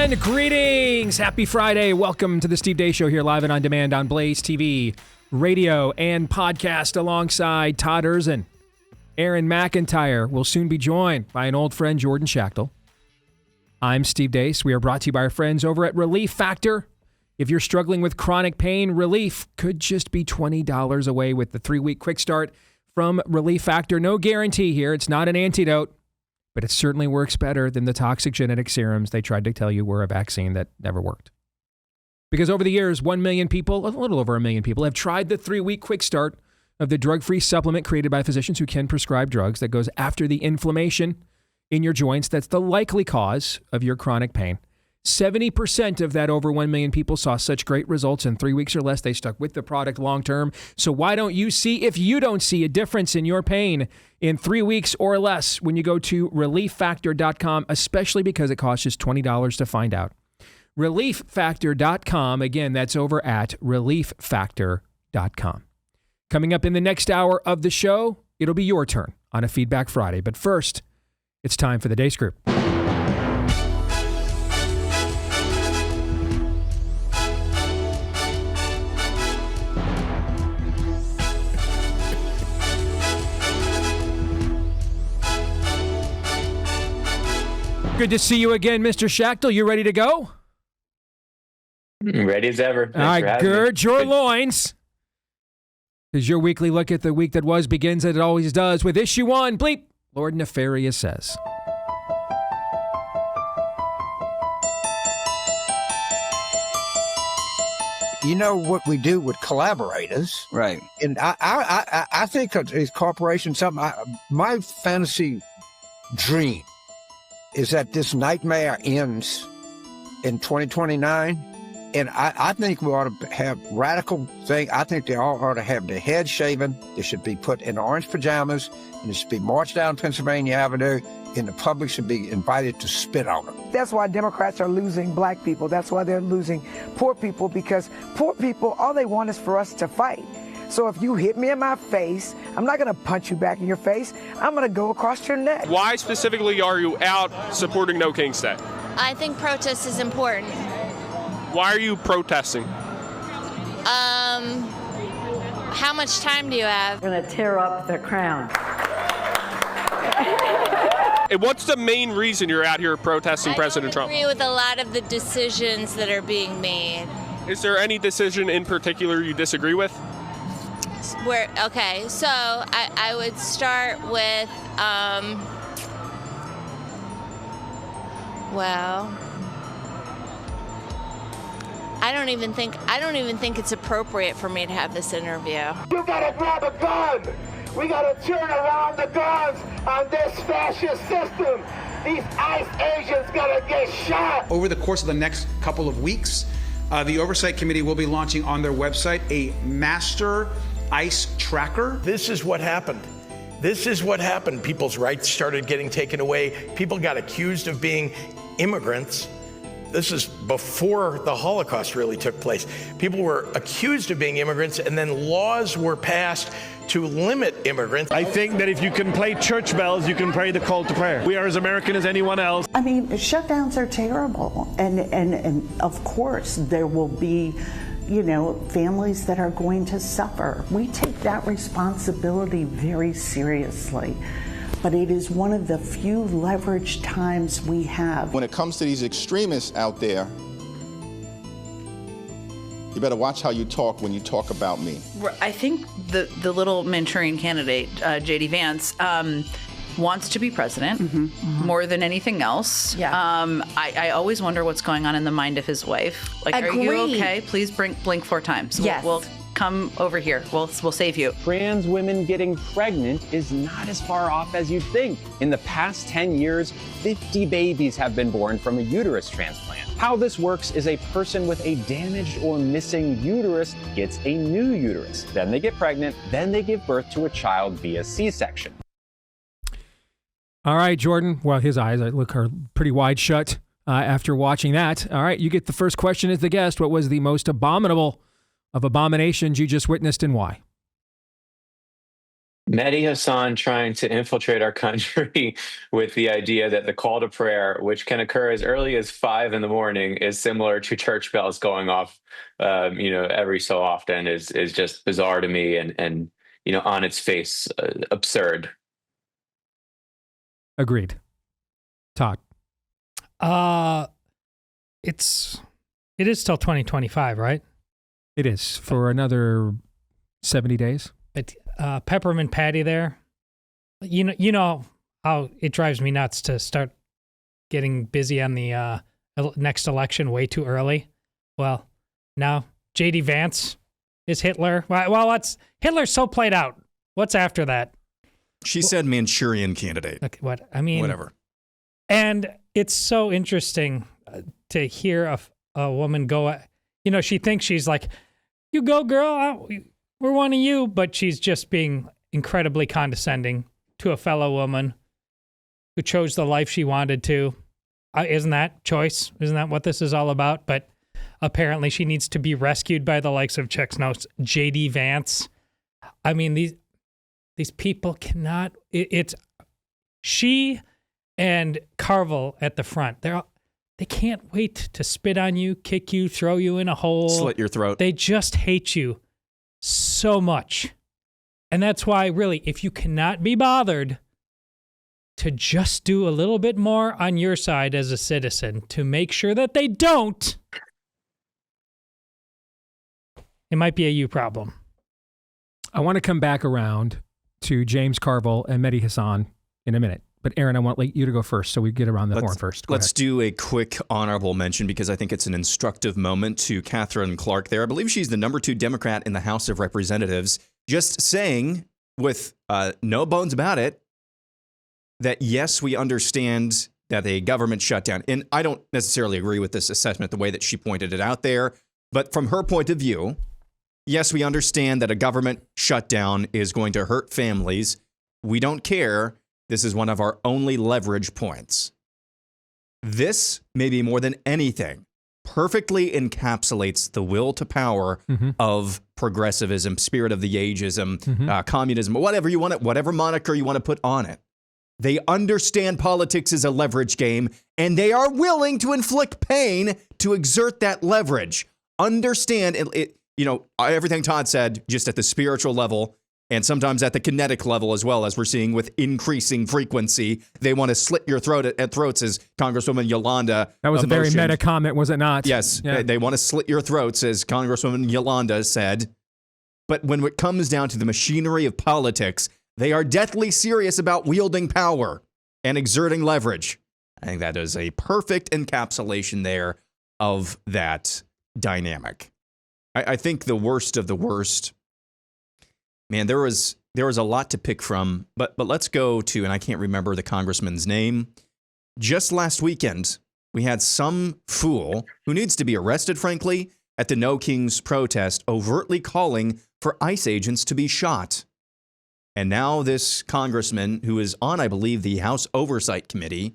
And greetings. Happy Friday. Welcome to the Steve Deace Show here live and on demand on Blaze TV, radio, and podcast alongside Todd Erzin. Aaron McIntyre will soon be joined by an old friend, Jordan Schachtel. I'm Steve Deace. We are brought to you by our friends over at Relief Factor. If you're struggling with chronic pain, relief could just be $20 away with the 3-week quick start from Relief Factor. No guarantee here. It's not an antidote, but it certainly works better than the toxic genetic serums they tried to tell you were a vaccine that never worked. Because over the years, 1 million people, a little over 1 million people, have tried the 3-week quick start of the drug-free supplement created by physicians who can prescribe drugs that goes after the inflammation in your joints that's the likely cause of your chronic pain. 70% of that over 1 million people saw such great results in 3 weeks or less. They stuck with the product long term. So why don't you see if you don't see a difference in your pain in 3 weeks or less when you go to relieffactor.com, especially because it costs just $20 to find out. Relieffactor.com. Again, that's over at relieffactor.com. Coming up in the next hour of the show, it'll be your turn on a Feedback Friday. But first, it's time for the Deace Group. Good to see you again, Mr. Schachtel. You ready to go? Ready as ever. All right, gird your loins. Because your weekly look at the week that was begins, as it always does, with issue 1. Bleep. Lord Nefarious says. You know what we do with collaborators, right? And I think as corporations, my fantasy dream is that this nightmare ends in 2029, and I think we ought to have radical thing. I think they all ought to have their heads shaven. They should be put in orange pajamas, and it should be marched down Pennsylvania Avenue, and the public should be invited to spit on them. That's why Democrats are losing black people. That's why they're losing poor people, because poor people, all they want is for us to fight. So if you hit me in my face, I'm not going to punch you back in your face. I'm going to go across your neck. Why specifically are you out supporting No King's Day? I think protest is important. Why are you protesting? How much time do you have? We're going to tear up the crown. And what's the main reason you're out here protesting President Trump? I agree with a lot of the decisions that are being made. Is there any decision in particular you disagree with? Okay, so I would start with, well, I don't even think it's appropriate for me to have this interview. You gotta grab a gun. We gotta turn around the guns on this fascist system. These ICE agents gotta get shot. Over the course of the next couple of weeks, the Oversight Committee will be launching on their website a master ICE tracker. This is what happened. This is what happened. People's rights started getting taken away. People got accused of being immigrants. This is before the Holocaust really took place. People were accused of being immigrants, and then laws were passed to limit immigrants. I think that if you can play church bells, you can pray the call to prayer. We are as American as anyone else. I mean, shutdowns are terrible. And of course, there will be, families that are going to suffer. We take that responsibility very seriously. But it is one of the few leveraged times we have. When it comes to these extremists out there, you better watch how you talk when you talk about me. I think the little Manchurian candidate, J.D. Vance, wants to be president more than anything else. Yeah. I always wonder what's going on in the mind of his wife. Like, Agreed. Are you okay? Please blink 4 times. Yes. We'll come over here. We'll save you. Trans women getting pregnant is not as far off as you'd think. In the past 10 years, 50 babies have been born from a uterus transplant. How this works is a person with a damaged or missing uterus gets a new uterus. Then they get pregnant. Then they give birth to a child via C-section. All right, Jordan. Well, his eyes are pretty wide shut after watching that. All right, you get the first question as the guest. What was the most abominable of abominations you just witnessed, and why? Mehdi Hassan trying to infiltrate our country with the idea that the call to prayer, which can occur as early as 5 a.m, is similar to church bells going off, every so often is just bizarre to me and on its face, absurd. Agreed. Todd. It is till 2025, right? It is for another 70 days. But Peppermint Patty there, you know how it drives me nuts to start getting busy on the next election way too early. Well, now J.D. Vance is Hitler. Well, Hitler's so played out. What's after that? She said Manchurian candidate. Okay, what? I mean, whatever. And it's so interesting to hear a woman go, she thinks she's like, you go, girl, we're one of you, but she's just being incredibly condescending to a fellow woman who chose the life she wanted to. Isn't that choice? Isn't that what this is all about? But apparently she needs to be rescued by the likes of Check's Notes, J.D. Vance. I mean, these people cannot. It's she and Carville at the front. They can't wait to spit on you, kick you, throw you in a hole, slit your throat. They just hate you so much. And that's why, really, if you cannot be bothered to just do a little bit more on your side as a citizen to make sure that they don't, it might be a you problem. I want to come back around to James Carville and Mehdi Hassan in a minute. But Aaron, I want you to go first, so we get around the horn first. Let's do a quick honorable mention because I think it's an instructive moment to Catherine Clark there. I believe she's the number 2 Democrat in the House of Representatives, just saying with no bones about it that, yes, we understand that a government shutdown, and I don't necessarily agree with this assessment the way that she pointed it out there, but from her point of view, yes, we understand that a government shutdown is going to hurt families. We don't care. This is one of our only leverage points. This, maybe more than anything, perfectly encapsulates the will to power of progressivism, spirit of the ageism, communism, whatever you want it, whatever moniker you want to put on it. They understand politics is a leverage game, and they are willing to inflict pain to exert that leverage. Understand it, everything Todd said, just at the spiritual level, and sometimes at the kinetic level as well, as we're seeing with increasing frequency. They want to slit your throat at throats, as Congresswoman Yolanda That was a very meta comment, was it not? Yes, yeah. They want to slit your throats, as Congresswoman Yolanda said. But when it comes down to the machinery of politics, they are deathly serious about wielding power and exerting leverage. I think that is a perfect encapsulation there of that dynamic. I think the worst of the worst. Man, there was a lot to pick from, but let's go to, and I can't remember the congressman's name. Just last weekend, we had some fool who needs to be arrested, frankly, at the No Kings protest, overtly calling for ICE agents to be shot. And now this congressman, who is on, I believe, the House Oversight Committee,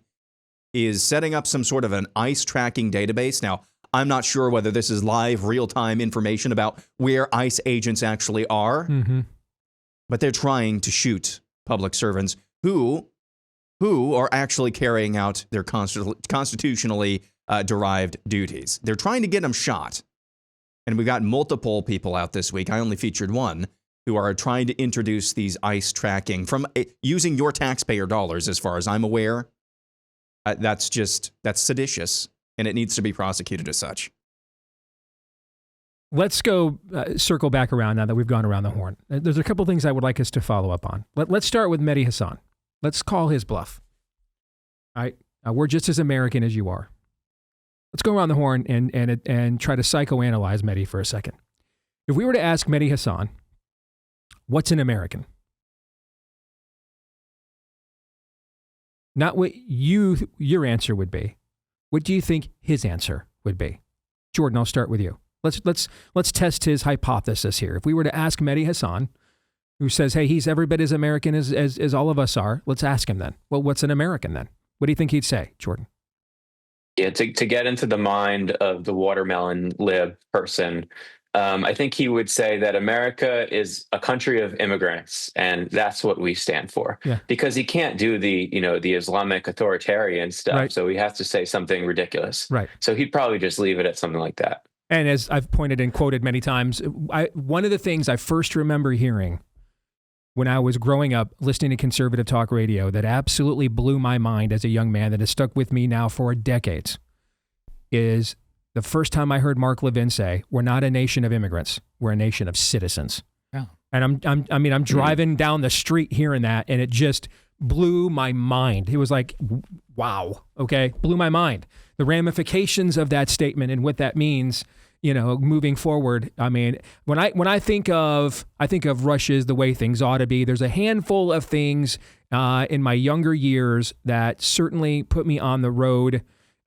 is setting up some sort of an ICE tracking database. Now, I'm not sure whether this is live, real-time information about where ICE agents actually are. But they're trying to shoot public servants who are actually carrying out their constitutionally derived duties. They're trying to get them shot. And we got multiple people out this week. I only featured one who are trying to introduce these ICE tracking from using your taxpayer dollars, as far as I'm aware. That's seditious, and it needs to be prosecuted as such. Let's go circle back around now that we've gone around the horn. There's a couple things I would like us to follow up on. Let's start with Mehdi Hassan. Let's call his bluff. All right, we're just as American as you are. Let's go around the horn and try to psychoanalyze Mehdi for a second. If we were to ask Mehdi Hassan, what's an American? Not what your answer would be. What do you think his answer would be? Jordan, I'll start with you. Let's test his hypothesis here. If we were to ask Mehdi Hassan, who says, hey, he's every bit as American as all of us are, let's ask him then. Well, what's an American then? What do you think he'd say, Jordan? Yeah, to get into the mind of the watermelon lib person, I think he would say that America is a country of immigrants, and that's what we stand for. Yeah. Because he can't do the Islamic authoritarian stuff, Right. so he has to say something ridiculous. Right. So he'd probably just leave it at something like that. And as I've pointed and quoted many times, one of the things I first remember hearing when I was growing up listening to conservative talk radio that absolutely blew my mind as a young man, that has stuck with me now for decades, is the first time I heard Mark Levin say, "We're not a nation of immigrants, we're a nation of citizens." Yeah. And I'm driving down the street hearing that, and it just blew my mind. It was like, wow, okay, blew my mind. The ramifications of that statement and what that means, moving forward. I mean, when I think of Russia as the way things ought to be, there's a handful of things in my younger years that certainly put me on the road.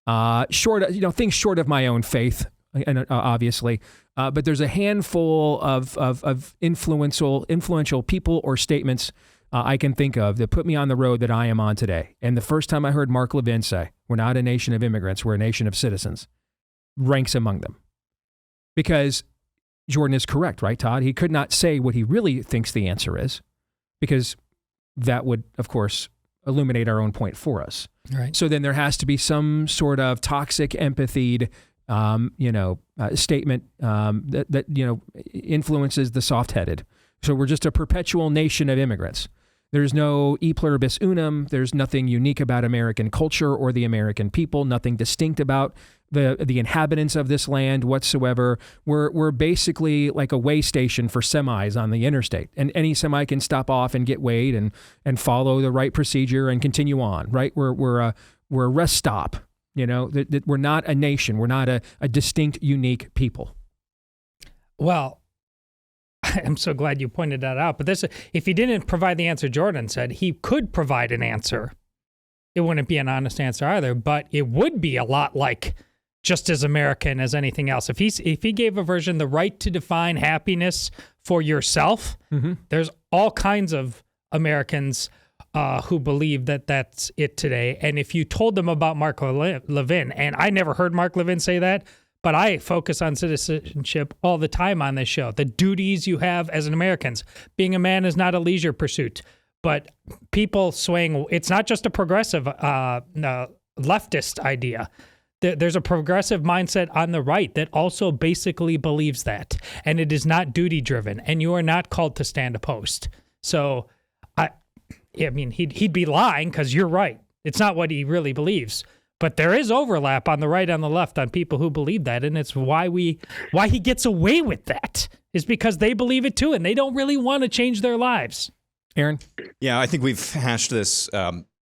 Things short of my own faith, and obviously, but there's a handful of influential people or statements I can think of that put me on the road that I am on today. And the first time I heard Mark Levin say, "We're not a nation of immigrants, we're a nation of citizens," ranks among them. Because Jordan is correct, right, Todd? He could not say what he really thinks the answer is, because that would, of course, illuminate our own point for us. Right. So then there has to be some sort of toxic empathied, statement that influences the soft-headed. So we're just a perpetual nation of immigrants. There's no e pluribus unum. There's nothing unique about American culture or the American people. Nothing distinct about the inhabitants of this land whatsoever. We're basically like a way station for semis on the interstate, and any semi can stop off and get weighed and follow the right procedure and continue on. Right? We're a rest stop. That we're not a nation. We're not a distinct, unique people. Well, I'm so glad you pointed that out. But if he didn't provide the answer Jordan said, he could provide an answer. It wouldn't be an honest answer either, but it would be a lot like just as American as anything else. If he gave a version, the right to define happiness for yourself, there's all kinds of Americans who believe that that's it today. And if you told them about Mark Levin, and I never heard Mark Levin say that, but I focus on citizenship all the time on this show. The duties you have as an American. Being a man is not a leisure pursuit. But people swaying, it's not just a progressive leftist idea. There's a progressive mindset on the right that also basically believes that. And it is not duty-driven. And you are not called to stand opposed. So, he'd be lying because you're right. It's not what he really believes. But there is overlap on the right and the left on people who believe that, and it's why he gets away with that is because they believe it too, and they don't really want to change their lives. Aaron? Yeah, I think we've hashed this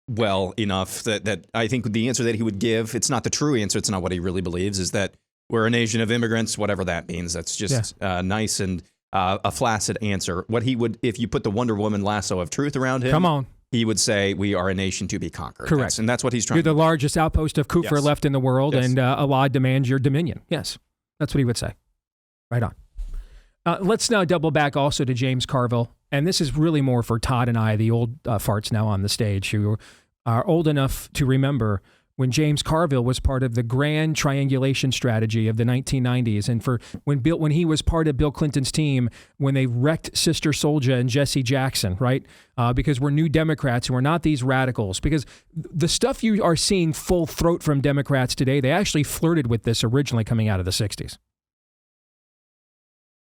well enough that I think the answer that he would give, it's not the true answer, it's not what he really believes, is that we're a nation of immigrants, whatever that means. That's just nice and a flaccid answer. What he would, if you put the Wonder Woman lasso of truth around him, come on, he would say, we are a nation to be conquered. Correct. And that's what he's trying You're to do. the largest outpost of Kufr Yes. left in the world, Yes. and Allah demands your dominion. Yes, that's what he would say. Right on. Let's now double back also to James Carville. And this is really more for Todd and I, the old farts now on the stage, who are old enough to remember when James Carville was part of the grand triangulation strategy of the 1990s, and for when he was part of Bill Clinton's team when they wrecked Sister Souljah and Jesse Jackson, right? Because we're new Democrats and we're not these radicals. Because the stuff you are seeing full throat from Democrats today, they actually flirted with this originally coming out of the 60s.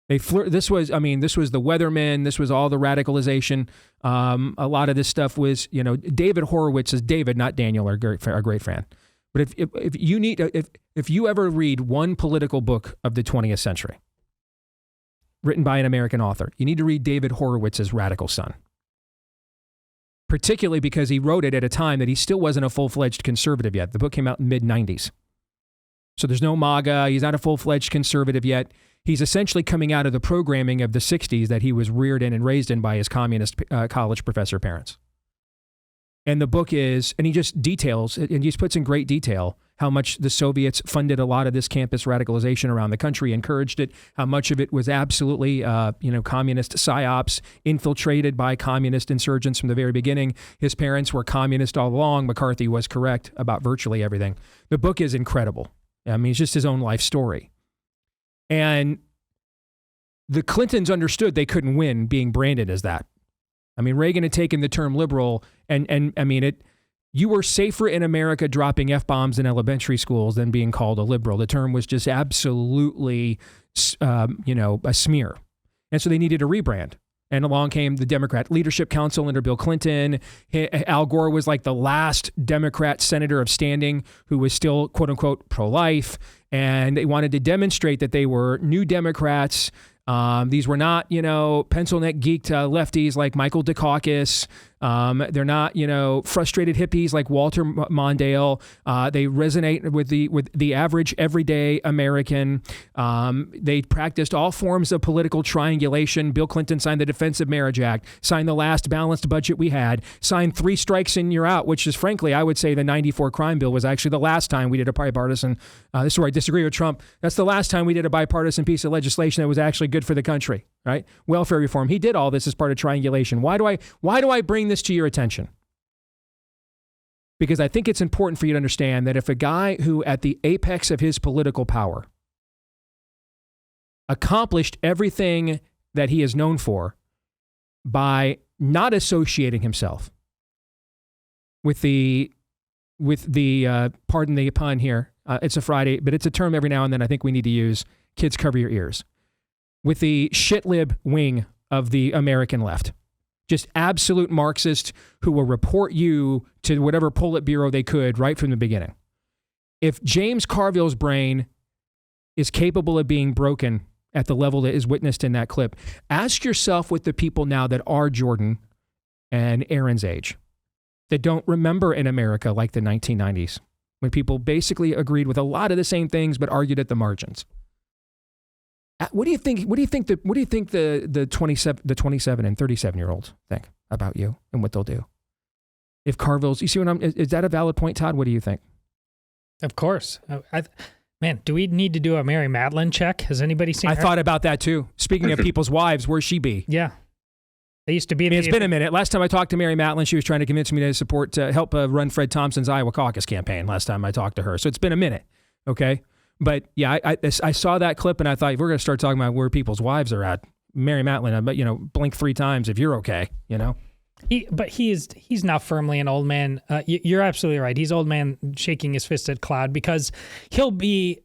This was the Weathermen. This was all the radicalization. A lot of this stuff was, David Horowitz is David, not Daniel, our great fan. But if you ever read one political book of the 20th century, written by an American author, you need to read David Horowitz's Radical Son. Particularly because he wrote it at a time that he still wasn't a full-fledged conservative yet. The book came out in the mid-90s. So there's no MAGA. He's not a full-fledged conservative yet. He's essentially coming out of the programming of the 60s that he was reared in and raised in by his communist college professor parents. And the book is, and he just details, and he just puts in great detail how much the Soviets funded a lot of this campus radicalization around the country, encouraged it, how much of it was absolutely, communist psyops, infiltrated by communist insurgents from the very beginning. His parents were communist all along. McCarthy was correct about virtually everything. The book is incredible. I mean, it's just his own life story. And the Clintons understood they couldn't win being branded as that. I mean, Reagan had taken the term liberal, and I mean, you were safer in America dropping F-bombs in elementary schools than being called a liberal. The term was just absolutely, a smear. And so they needed a rebrand. And along came the Democrat Leadership Council under Bill Clinton. Al Gore was like the last Democrat senator of standing who was still, quote unquote, pro-life. And they wanted to demonstrate that they were new Democrats. These were not, pencil neck geeked lefties like Michael Dukakis. They're not, frustrated hippies like Walter Mondale. They resonate with the average everyday American. They practiced all forms of political triangulation. Bill Clinton signed the Defense of Marriage Act, signed the last balanced budget we had, signed 3 strikes and you're out, which is frankly, I would say the 94 crime bill was actually the last time we did a bipartisan. This is where I disagree with Trump. That's the last time we did a bipartisan piece of legislation that was actually good for the country, right? Welfare reform. He did all this as part of triangulation. Why do I bring this to your attention? Because I think it's important for you to understand that if a guy who at the apex of his political power accomplished everything that he is known for by not associating himself with the pardon the pun here, it's a Friday, but it's a term every now and then I think we need to use, kids cover your ears, with the shitlib wing of the American left. Just absolute Marxists who will report you to whatever Politburo they could right from the beginning. If James Carville's brain is capable of being broken at the level that is witnessed in that clip, ask yourself with the people now that are Jordan and Aaron's age, that don't remember in America like the 1990s, when people basically agreed with a lot of the same things but argued at the margins. What do you think the 27 and 37-year-olds think about you and what they'll do? If Carville's, you see what is that a valid point, Todd? What do you think? Of course. Man, do we need to do a Mary Madeline check? Has anybody seen her? I thought about that too. Speaking of people's wives, where's she be? Yeah. They used to be. It's been a minute. Last time I talked to Mary Madeline, she was trying to convince me to help run Fred Thompson's Iowa caucus campaign last time I talked to her. So it's been a minute. Okay. But yeah, I saw that clip and I thought, if we're going to start talking about where people's wives are at, Mary Madeline, but blink 3 times if you're okay, But he's now firmly an old man. You're absolutely right. He's old man shaking his fist at cloud, because he'll be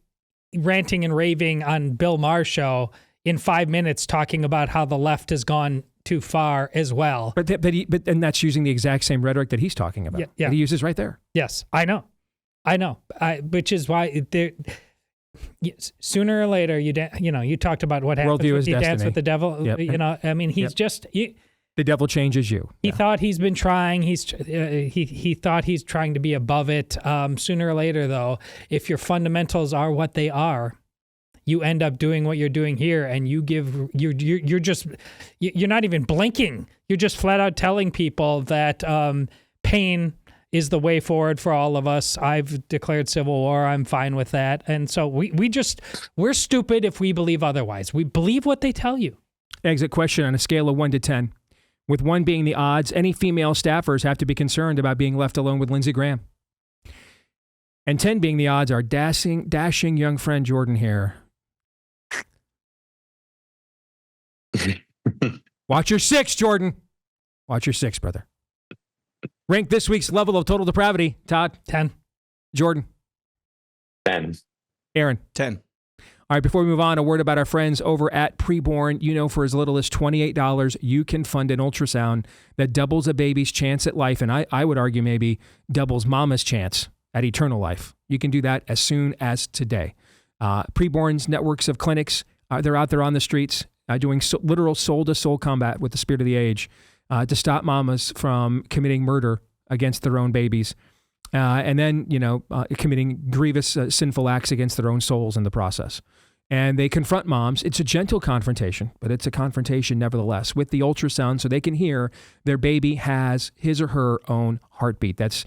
ranting and raving on Bill Maher's show in 5 minutes talking about how the left has gone too far as well. But that's using the exact same rhetoric that he's talking about. Yeah. That he uses right there. Yes, I know. Which is why sooner or later you talked about what happens when you dance with the devil. Yep. He's just. The devil changes you. He thought he's been trying. He thought he's trying to be above it. Sooner or later, though, if your fundamentals are what they are, you end up doing what you're doing here, and you're not even blinking. You're just flat out telling people that pain is the way forward for all of us. I've declared civil war. I'm fine with that. And so we're stupid if we believe otherwise. We believe what they tell you. Exit question on a scale of 1 to 10. With 1 being the odds, any female staffers have to be concerned about being left alone with Lindsey Graham. And 10 being the odds, our dashing young friend Jordan here. Watch your 6, Jordan. Watch your 6, brother. Rank this week's level of total depravity. Todd? 10. Jordan? 10. Aaron? 10. All right, before we move on, a word about our friends over at Preborn. For as little as $28, you can fund an ultrasound that doubles a baby's chance at life, and I would argue maybe doubles mama's chance at eternal life. You can do that as soon as today. Preborn's networks of clinics, they're out there on the streets doing literal soul-to-soul combat with the spirit of the age to stop mamas from committing murder against their own babies. And then, committing grievous sinful acts against their own souls in the process. And they confront moms. It's a gentle confrontation, but it's a confrontation nevertheless with the ultrasound so they can hear their baby has his or her own heartbeat. That's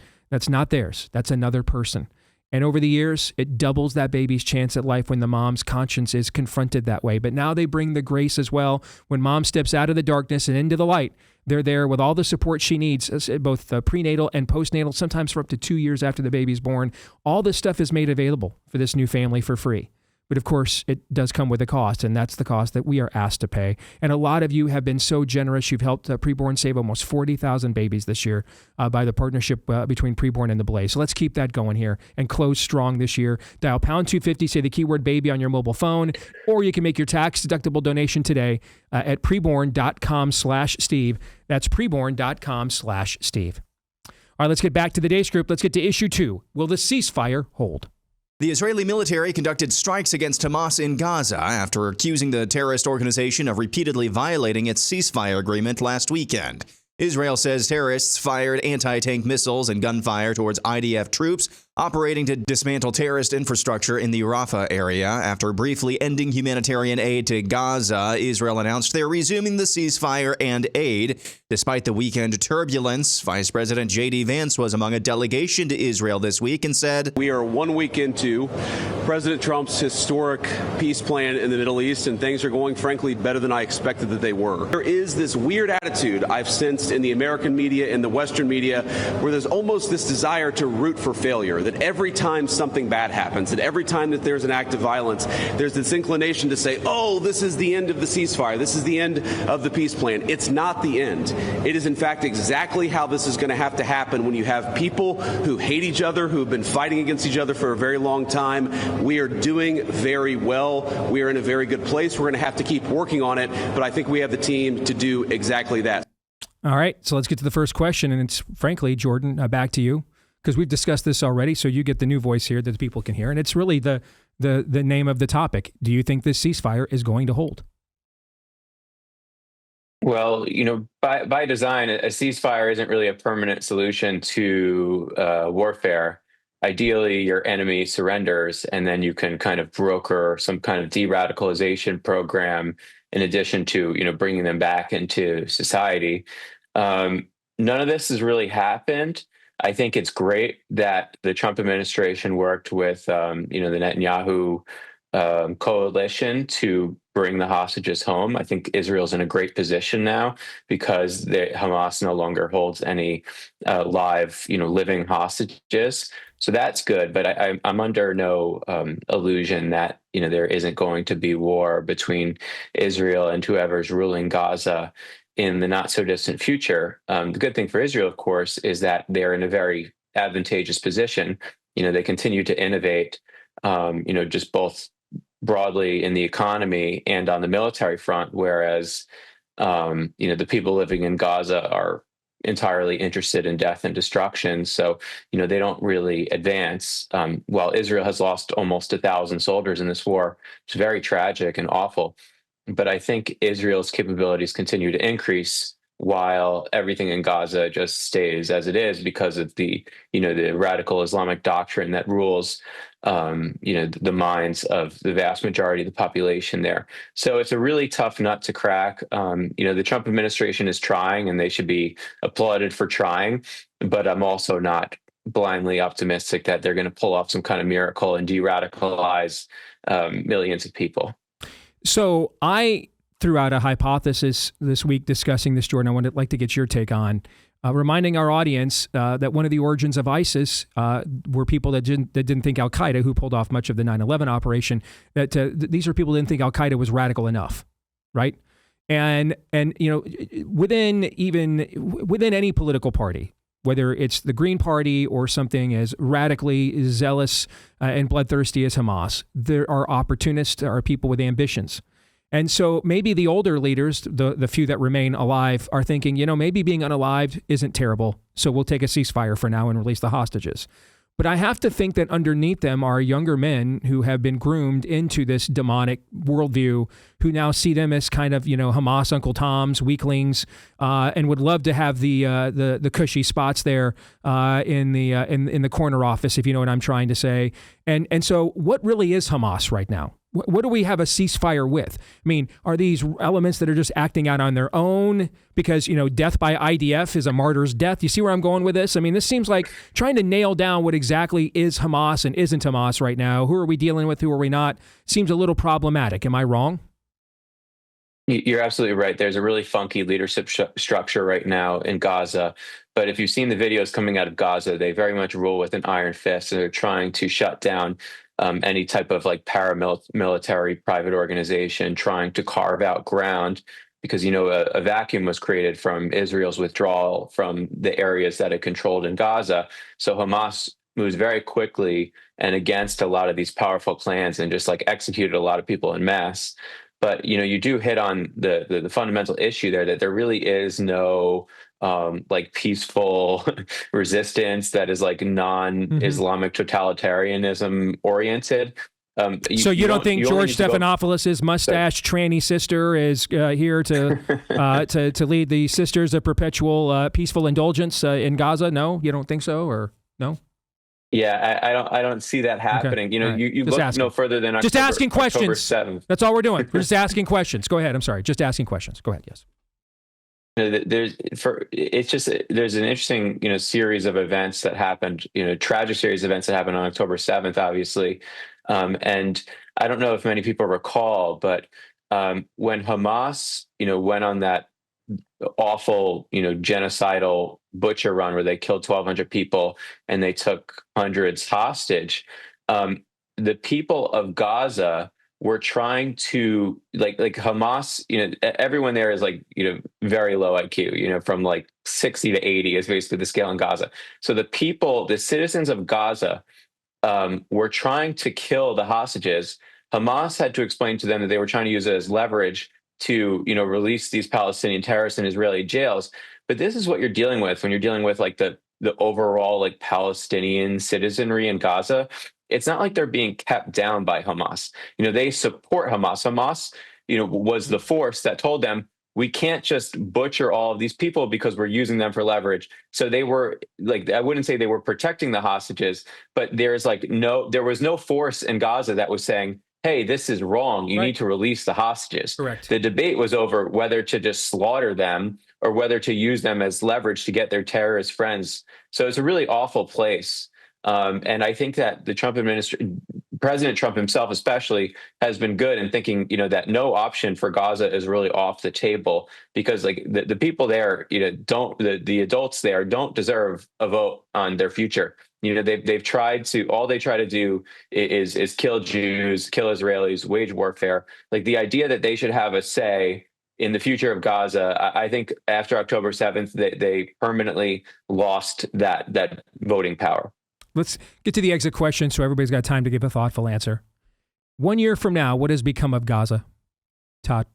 not theirs. That's another person. And over the years, it doubles that baby's chance at life when the mom's conscience is confronted that way. But now they bring the grace as well. When mom steps out of the darkness and into the light, they're there with all the support she needs, both prenatal and postnatal, sometimes for up to 2 years after the baby's born. All this stuff is made available for this new family for free. But of course, it does come with a cost, and that's the cost that we are asked to pay. And a lot of you have been so generous. You've helped Preborn save almost 40,000 babies this year by the partnership between Preborn and the Blaze. So let's keep that going here and close strong this year. Dial pound 250, say the keyword baby on your mobile phone, or you can make your tax-deductible donation today at preborn.com/Steve. That's preborn.com/Steve. All right, let's get back to the Deace Group. Let's get to issue 2. Will the ceasefire hold? The Israeli military conducted strikes against Hamas in Gaza after accusing the terrorist organization of repeatedly violating its ceasefire agreement last weekend. Israel says terrorists fired anti-tank missiles and gunfire towards IDF troops operating to dismantle terrorist infrastructure in the Rafah area. After briefly ending humanitarian aid to Gaza, Israel announced they're resuming the ceasefire and aid. Despite the weekend turbulence, Vice President J.D. Vance was among a delegation to Israel this week and said, "We are 1 week into President Trump's historic peace plan in the Middle East, and things are going, frankly, better than I expected that they were. There is this weird attitude I've sensed in the American media and the Western media where there's almost this desire to root for failure, that every time something bad happens, that every time that there's an act of violence, there's this inclination to say, oh, this is the end of the ceasefire, this is the end of the peace plan. It's not the end. It is, in fact, exactly how this is going to have to happen when you have people who hate each other, who have been fighting against each other for a very long time. We are doing very well. We are in a very good place. We're going to have to keep working on it, but I think we have the team to do exactly that." All right, so let's get to the first question, and it's, frankly, Jordan, back to you, because we've discussed this already, so you get the new voice here that the people can hear, and it's really the name of the topic. Do you think this ceasefire is going to hold? Well, by design, a ceasefire isn't really a permanent solution to warfare. Ideally, your enemy surrenders, and then you can kind of broker some kind of de-radicalization program in addition to, bringing them back into society. None of this has really happened. I think it's great that the Trump administration worked with, the Netanyahu coalition to bring the hostages home. I think Israel's in a great position now because Hamas no longer holds any live, living hostages. So that's good. But I'm under no illusion that, there isn't going to be war between Israel and whoever's ruling Gaza in the not so distant future. The good thing for Israel, of course, is that they're in a very advantageous position. They continue to innovate, just both broadly in the economy and on the military front, whereas, the people living in Gaza are entirely interested in death and destruction. So, they don't really advance. While Israel has lost almost 1,000 soldiers in this war, it's very tragic and awful. But I think Israel's capabilities continue to increase while everything in Gaza just stays as it is because of the radical Islamic doctrine that rules, the minds of the vast majority of the population there. So it's a really tough nut to crack. The Trump administration is trying, and they should be applauded for trying. But I'm also not blindly optimistic that they're going to pull off some kind of miracle and de-radicalize millions of people. So I threw out a hypothesis this week discussing this, Jordan. I would like to get your take on, reminding our audience that one of the origins of ISIS were people that didn't think Al-Qaeda, who pulled off much of the 9/11 operation, that these are people who didn't think Al-Qaeda was radical enough, right? And within any political party, whether it's the Green Party or something as radically zealous and bloodthirsty as Hamas, there are opportunists, there are people with ambitions. And so maybe the older leaders, the few that remain alive, are thinking, maybe being unalived isn't terrible, so we'll take a ceasefire for now and release the hostages. But I have to think that underneath them are younger men who have been groomed into this demonic worldview, who now see them as kind of, Hamas Uncle Toms, weaklings, and would love to have the cushy spots there in the corner office, if you know what I'm trying to say. And so, what really is Hamas right now? What do we have a ceasefire with? I mean, are these elements that are just acting out on their own because, death by IDF is a martyr's death? You see where I'm going with this? I mean, this seems like trying to nail down what exactly is Hamas and isn't Hamas right now. Who are we dealing with? Who are we not? Seems a little problematic. Am I wrong? You're absolutely right. There's a really funky leadership structure right now in Gaza. But if you've seen the videos coming out of Gaza, they very much rule with an iron fist, and they're trying to shut down any type of like paramilitary private organization trying to carve out ground, because, a vacuum was created from Israel's withdrawal from the areas that it controlled in Gaza. So Hamas moves very quickly and against a lot of these powerful plans and just like executed a lot of people en masse. But, you do hit on the fundamental issue there, that there really is no like peaceful resistance that is like non-Islamic totalitarianism oriented. So you don't think George Stephanopoulos' mustache tranny sister is here to lead the Sisters of Perpetual Peaceful Indulgence in Gaza? No, you don't think so, or no? Yeah, I don't see that happening. Okay. You look no further than just asking questions. October 7th. That's all we're doing. We're just asking questions. Go ahead. I'm sorry. Just asking questions. Go ahead. Yes. There's an interesting series of events that happened, tragic series of events that happened on October 7th, obviously, and I don't know if many people recall, but when Hamas went on that awful genocidal butcher run where they killed 1,200 people and they took hundreds hostage, the people of Gaza were trying to like Hamas, everyone there is like, very low IQ, from like 60 to 80 is basically the scale in Gaza. So the citizens of Gaza were trying to kill the hostages. Hamas had to explain to them that they were trying to use it as leverage to, release these Palestinian terrorists in Israeli jails. But this is what you're dealing with when you're dealing with like the overall like Palestinian citizenry in Gaza. It's not like they're being kept down by Hamas. They support Hamas. Hamas, was the force that told them, we can't just butcher all of these people because we're using them for leverage. So they were like, I wouldn't say they were protecting the hostages, but there was no force in Gaza that was saying, hey, this is wrong. You need to release the hostages. Correct. The debate was over whether to just slaughter them or whether to use them as leverage to get their terrorist friends. So it's a really awful place. And I think that the Trump administration, President Trump himself especially, has been good in thinking, that no option for Gaza is really off the table, because like the people there, the adults there don't deserve a vote on their future. They've tried to, all they try to do is kill Jews, kill Israelis, wage warfare. Like the idea that they should have a say in the future of Gaza, I think after October 7th, they permanently lost that voting power. Let's get to the exit question so everybody's got time to give a thoughtful answer. 1 year from now, what has become of Gaza? Todd?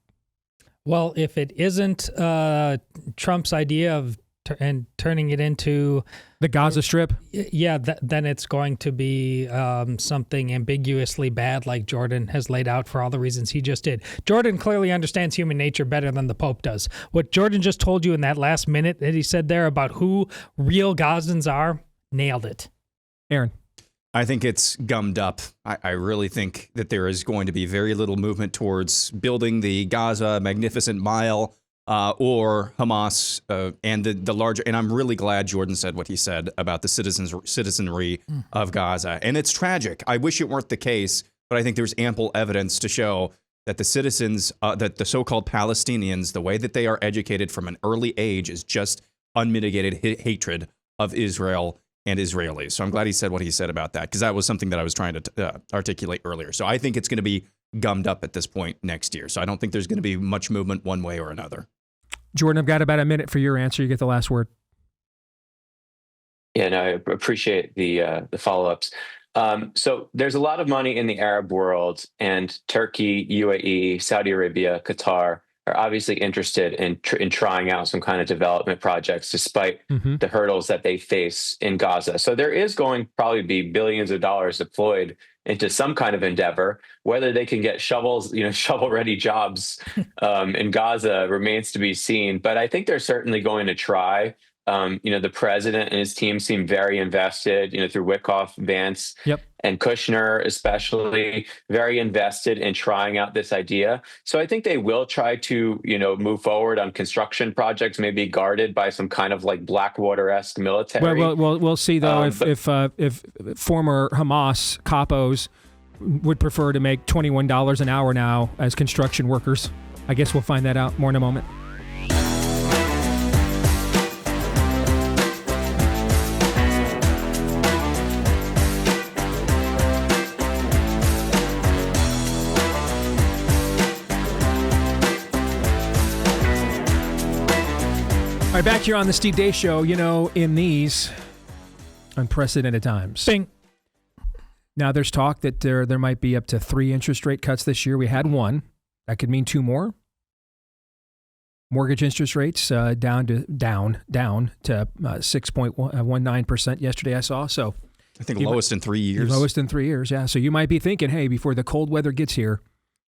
Well, if it isn't Trump's idea of turning it into the Gaza Strip, then it's going to be something ambiguously bad, like Jordan has laid out for all the reasons he just did. Jordan clearly understands human nature better than the Pope does. What Jordan just told you in that last minute that he said there about who real Gazans are, nailed it. Aaron? I think it's gummed up. I really think that there is going to be very little movement towards building the Gaza Magnificent Mile or Hamas and the larger. And I'm really glad Jordan said what he said about the citizenry of Gaza. And it's tragic. I wish it weren't the case, but I think there's ample evidence to show that the citizens, that the so-called Palestinians, the way that they are educated from an early age is just unmitigated hatred of Israel and Israelis. So I'm glad he said what he said about that, because that was something that I was trying to articulate earlier. So I think it's going to be gummed up at this point next year. So I don't think there's going to be much movement one way or another. Jordan, I've got about a minute for your answer. You get the last word. Yeah, no, I appreciate the follow-ups. So there's a lot of money in the Arab world, and Turkey, UAE, Saudi Arabia, Qatar are obviously interested in trying out some kind of development projects despite the hurdles that they face in Gaza. So there is going to probably be billions of dollars deployed into some kind of endeavor. Whether they can get shovel-ready jobs in Gaza remains to be seen. But I think they're certainly going to try. The president and his team seem very invested, through Wickoff, Vance, and Kushner especially, very invested in trying out this idea. So I think they will try to, move forward on construction projects, maybe guarded by some kind of like Blackwater-esque military. Well, we'll see though if former Hamas capos would prefer to make $21 an hour now as construction workers. I guess we'll find that out more in a moment. right, back here on the Steve Deace Show, in these unprecedented times. Bing. Now, there's talk that there might be up to 3 interest rate cuts this year. We had 1. That could mean 2 more. Mortgage interest rates down to 6.19% yesterday, I saw. So I think lowest in 3 years. Lowest in 3 years, yeah. So you might be thinking, hey, before the cold weather gets here,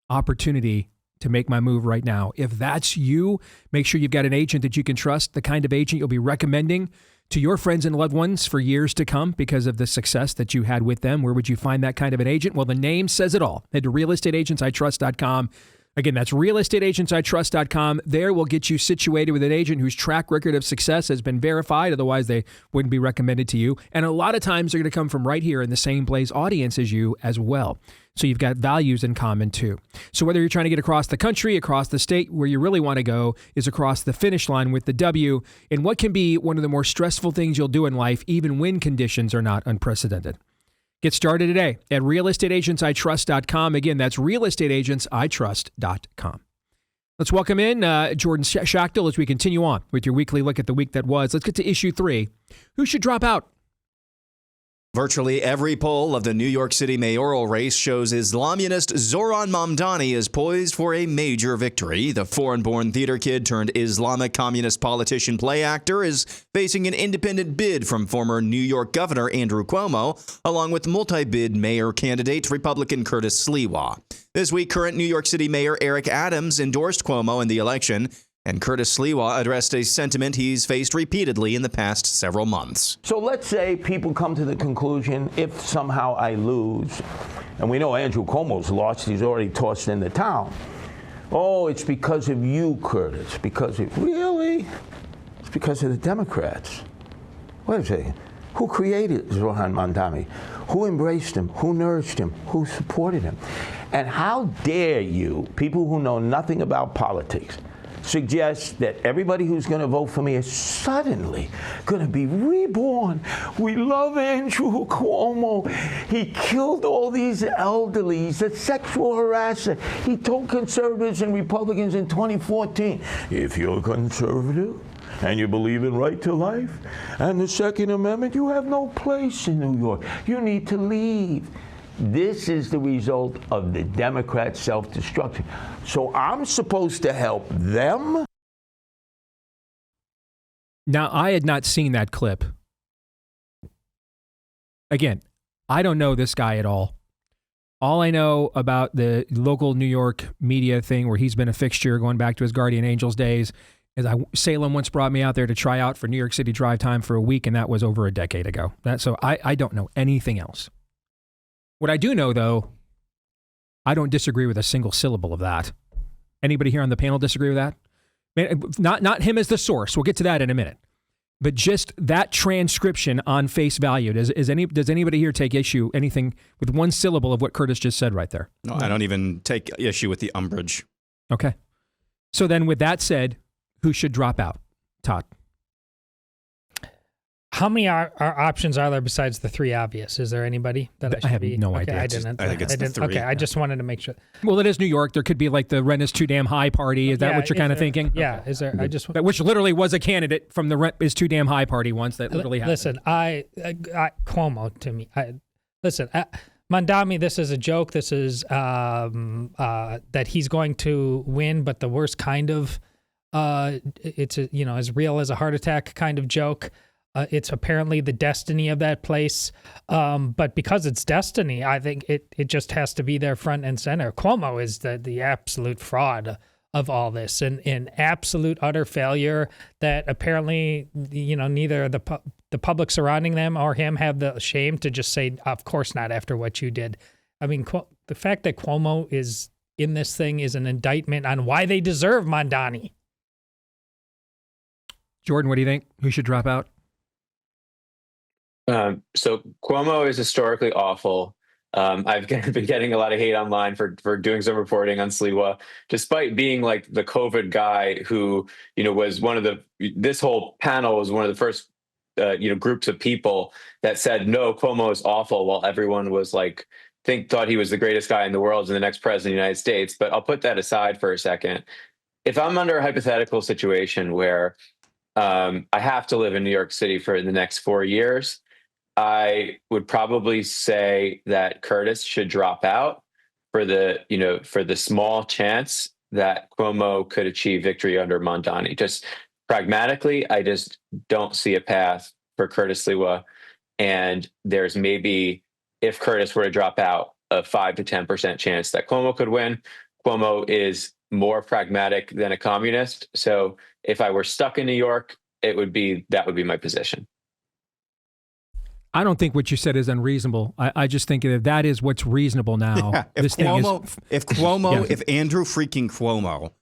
opportunity to make my move right now. If that's you, make sure you've got an agent that you can trust, the kind of agent you'll be recommending to your friends and loved ones for years to come because of the success that you had with them. Where would you find that kind of an agent? Well, the name says it all. Head to realestateagentsitrust.com. Again, that's realestateagentsitrust.com. There will get you situated with an agent whose track record of success has been verified. Otherwise, they wouldn't be recommended to you. And a lot of times they're going to come from right here in the same Blaze audience as you as well. So you've got values in common too. So whether you're trying to get across the country, across the state, where you really want to go is across the finish line with the W in what can be one of the more stressful things you'll do in life, even when conditions are not unprecedented. Get started today at realestateagentsitrust.com. Again, that's realestateagentsitrust.com. Let's welcome in Jordan Schachtel as we continue on with your weekly look at the week that was. Let's get to issue 3. Who should drop out? Virtually every poll of the New York City mayoral race shows Islamist Zoran Mamdani is poised for a major victory. The foreign-born theater kid turned Islamic communist politician play actor is facing an independent bid from former New York Governor Andrew Cuomo, along with multi-bid mayor candidate Republican Curtis Sliwa. This week, current New York City Mayor Eric Adams endorsed Cuomo in the election, and Curtis Sliwa addressed a sentiment he's faced repeatedly in the past several months. So let's say people come to the conclusion, if somehow I lose, and we know Andrew Cuomo's lost, he's already tossed in the town. Oh, it's because of you, Curtis. Really? It's because of the Democrats. Wait a second. Who created Zoran Mamdani? Who embraced him? Who nourished him? Who supported him? And how dare you, people who know nothing about politics, suggest that everybody who's going to vote for me is suddenly going to be reborn. We love Andrew Cuomo. He killed all these elderly. He's a sexual harasser. He told conservatives and Republicans in 2014, if you're conservative and you believe in right to life and the Second Amendment, you have no place in New York. You need to leave. This is the result of the Democrat self-destruction. So I'm supposed to help them? Now, I had not seen that clip. Again, I don't know this guy at all. All I know about the local New York media thing where he's been a fixture going back to his Guardian Angels days is Salem once brought me out there to try out for New York City Drive Time for a week, and that was over a decade ago. So I don't know anything else. What I do know, though, I don't disagree with a single syllable of that. Anybody here on the panel disagree with that? Not him as the source. We'll get to that in a minute. But just that transcription on face value, does anybody here take issue anything with one syllable of what Curtis just said right there? No, I don't even take issue with the umbrage. Okay. So then with that said, who should drop out? Todd. How many options are there besides the 3 obvious? Is there anybody that I have no idea. I didn't. I think it's the 3. Okay, I just wanted to make sure. Well, it is New York. There could be like the rent is too damn high party. Is that what you're kind of thinking? Yeah. Okay. Is there? I just which literally was a candidate from the rent is too damn high party once that literally happened. Listen, Cuomo to me. Listen, Mamdani, this is a joke. This is that he's going to win, but the worst kind of. It's as real as a heart attack kind of joke. It's apparently the destiny of that place. But because it's destiny, I think it just has to be there front and center. Cuomo is the absolute fraud of all this, and an absolute utter failure that apparently, neither the public surrounding them or him have the shame to just say, of course not after what you did. I mean, the fact that Cuomo is in this thing is an indictment on why they deserve Mamdani. Jordan, what do you think? Who should drop out? So Cuomo is historically awful. I've been getting a lot of hate online for doing some reporting on Sliwa, despite being like the COVID guy who, was this whole panel was one of the first, groups of people that said, no, Cuomo is awful, while everyone was like, thought he was the greatest guy in the world and the next president of the United States. But I'll put that aside for a second. If I'm under a hypothetical situation where I have to live in New York City for the next 4 years. I would probably say that Curtis should drop out for the small chance that Cuomo could achieve victory under Mamdani. Just pragmatically, I just don't see a path for Curtis Sliwa. And there's maybe, if Curtis were to drop out, a 5 to 10% chance that Cuomo could win. Cuomo is more pragmatic than a communist. So if I were stuck in New York, that would be my position. I don't think what you said is unreasonable. I just think that is what's reasonable now. Yeah. If Andrew freaking Cuomo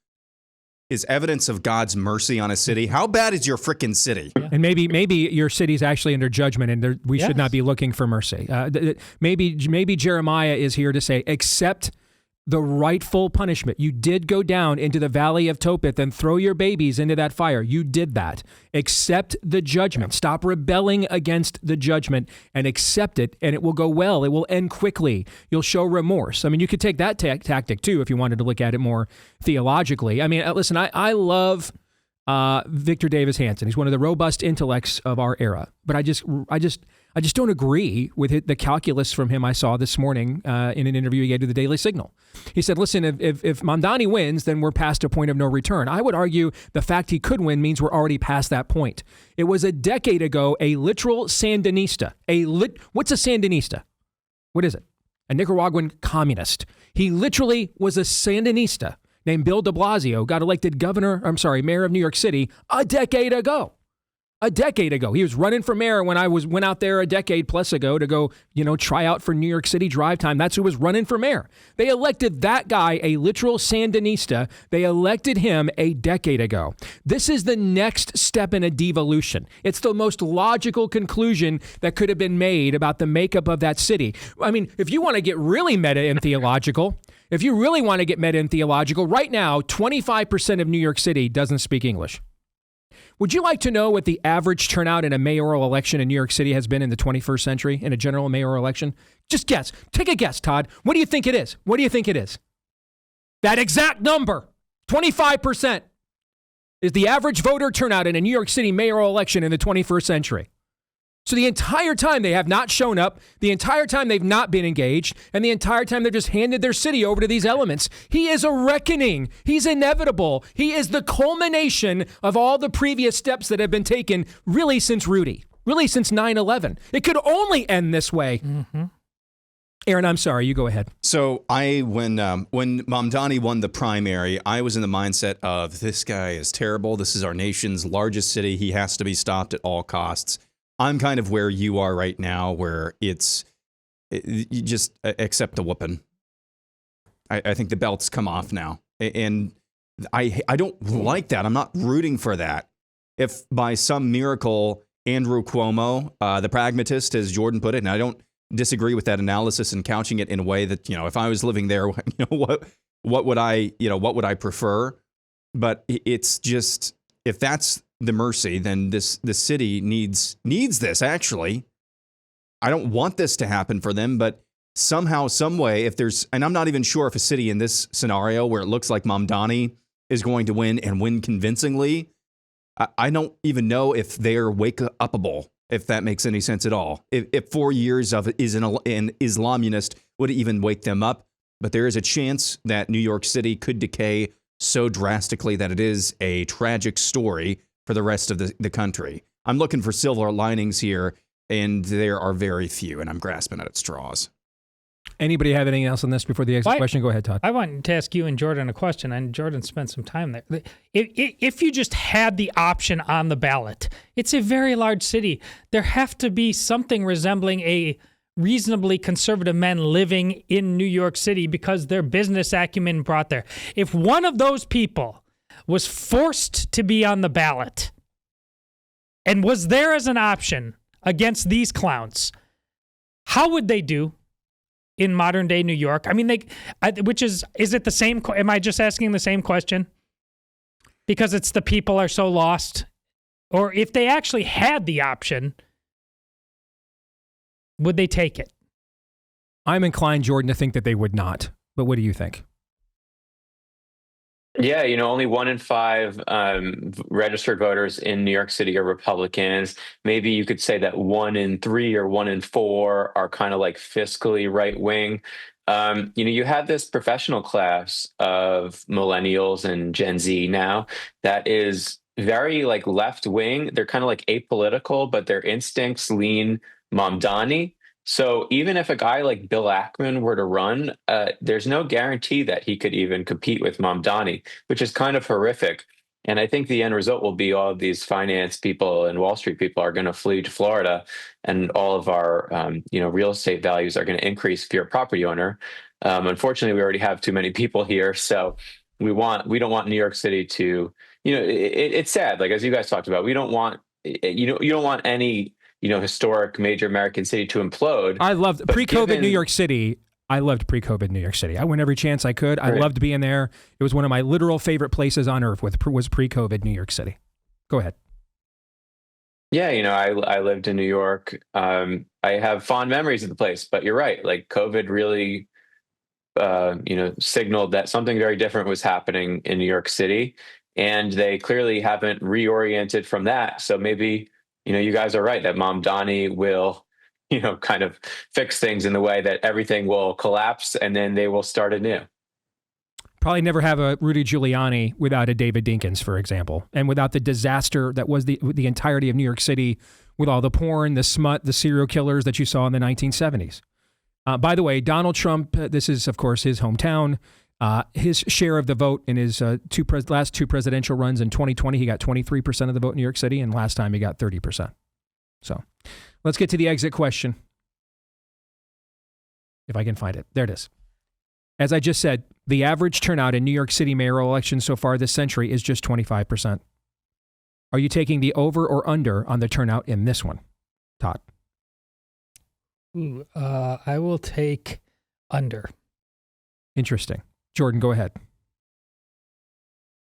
is evidence of God's mercy on a city, how bad is your freaking city? Yeah. And maybe your city's actually under judgment, and we should not be looking for mercy. Maybe Jeremiah is here to say, accept the rightful punishment. You did go down into the valley of Tophet and throw your babies into that fire. You did that. Accept the judgment. Stop rebelling against the judgment and accept it, and it will go well. It will end quickly. You'll show remorse. I mean, you could take that tactic too if you wanted to look at it more theologically. I mean, listen, I love Victor Davis Hanson. He's one of the robust intellects of our era, but I just don't agree with the calculus from him I saw this morning in an interview he gave to the Daily Signal. He said, listen, if Mamdani wins, then we're past a point of no return. I would argue the fact he could win means we're already past that point. It was a decade ago, a literal Sandinista. What's a Sandinista? What is it? A Nicaraguan communist. He literally was a Sandinista named Bill de Blasio, got elected mayor of New York City a decade ago. A decade ago. He was running for mayor when I went out there a decade plus ago to go, try out for New York City drive time. That's who was running for mayor. They elected that guy, a literal Sandinista. They elected him a decade ago. This is the next step in a devolution. It's the most logical conclusion that could have been made about the makeup of that city. I mean, if you want to get really meta and theological, right now, 25% of New York City doesn't speak English. Would you like to know what the average turnout in a mayoral election in New York City has been in the 21st century, in a general mayoral election? Just guess. Take a guess, Todd. What do you think it is? That exact number, 25%, is the average voter turnout in a New York City mayoral election in the 21st century. So the entire time they have not shown up, the entire time they've not been engaged, and the entire time they've just handed their city over to these elements. He is a reckoning. He's inevitable. He is the culmination of all the previous steps that have been taken really since Rudy, really since 9/11. It could only end this way. Mm-hmm. Aaron, I'm sorry. You go ahead. So when Mamdani won the primary, I was in the mindset of, this guy is terrible. This is our nation's largest city. He has to be stopped at all costs. I'm kind of where you are right now, where you just accept the whooping. I think the belts come off now. And I don't like that. I'm not rooting for that. If by some miracle, Andrew Cuomo, the pragmatist, as Jordan put it, and I don't disagree with that analysis and couching it in a way that, if I was living there, what would I prefer? But it's just, if that's the mercy, then the city needs this, actually. I don't want this to happen for them, but somehow, some way, and I'm not even sure if a city in this scenario where it looks like Mamdani is going to win and win convincingly, I don't even know if they're wake-upable, if that makes any sense at all. If 4 years of an Islamunist would even wake them up, but there is a chance that New York City could decay so drastically that it is a tragic story for the rest of the country. I'm looking for silver linings here, and there are very few, and I'm grasping at straws. Anybody have anything else on this before the exit question? Go ahead, Todd. I wanted to ask you and Jordan a question, and Jordan spent some time there. If you just had the option on the ballot, it's a very large city. There have to be something resembling a reasonably conservative men living in New York City because their business acumen brought there. If one of those people was forced to be on the ballot and was there as an option against these clowns, how would they do in modern day New York? I mean, is it the same? Am I just asking the same question? Because it's the people are so lost? Or if they actually had the option, would they take it? I'm inclined, Jordan, to think that they would not. But what do you think? Yeah, only 1 in 5 registered voters in New York City are Republicans. Maybe you could say that 1 in 3 or 1 in 4 are kind of like fiscally right wing. You have this professional class of millennials and Gen Z now that is very like left wing. They're kind of like apolitical, but their instincts lean Mamdani. So even if a guy like Bill Ackman were to run, there's no guarantee that he could even compete with Mamdani, which is kind of horrific. And I think the end result will be all of these finance people and Wall Street people are going to flee to Florida, and all of our real estate values are going to increase if you're a property owner. Unfortunately, we already have too many people here, so we don't want New York City to, it's sad. Like as you guys talked about, we don't want you don't want any historic major American city to implode. I loved pre-COVID New York City. I loved pre-COVID New York City. I went every chance I could. I loved being there. It was one of my literal favorite places on earth was pre-COVID New York City. Go ahead. Yeah, I lived in New York. I have fond memories of the place, but you're right. Like COVID really, signaled that something very different was happening in New York City, and they clearly haven't reoriented from that. So maybe, you guys are right that Mamdani will, kind of fix things in the way that everything will collapse and then they will start anew. Probably never have a Rudy Giuliani without a David Dinkins, for example, and without the disaster that was the entirety of New York City with all the porn, the smut, the serial killers that you saw in the 1970s. By the way, Donald Trump, this is, of course, his hometown. His share of the vote in his last two presidential runs in 2020, he got 23% of the vote in New York City, and last time he got 30%. So let's get to the exit question. If I can find it. There it is. As I just said, the average turnout in New York City mayoral elections so far this century is just 25%. Are you taking the over or under on the turnout in this one, Todd? Ooh, I will take under. Interesting. Jordan, go ahead.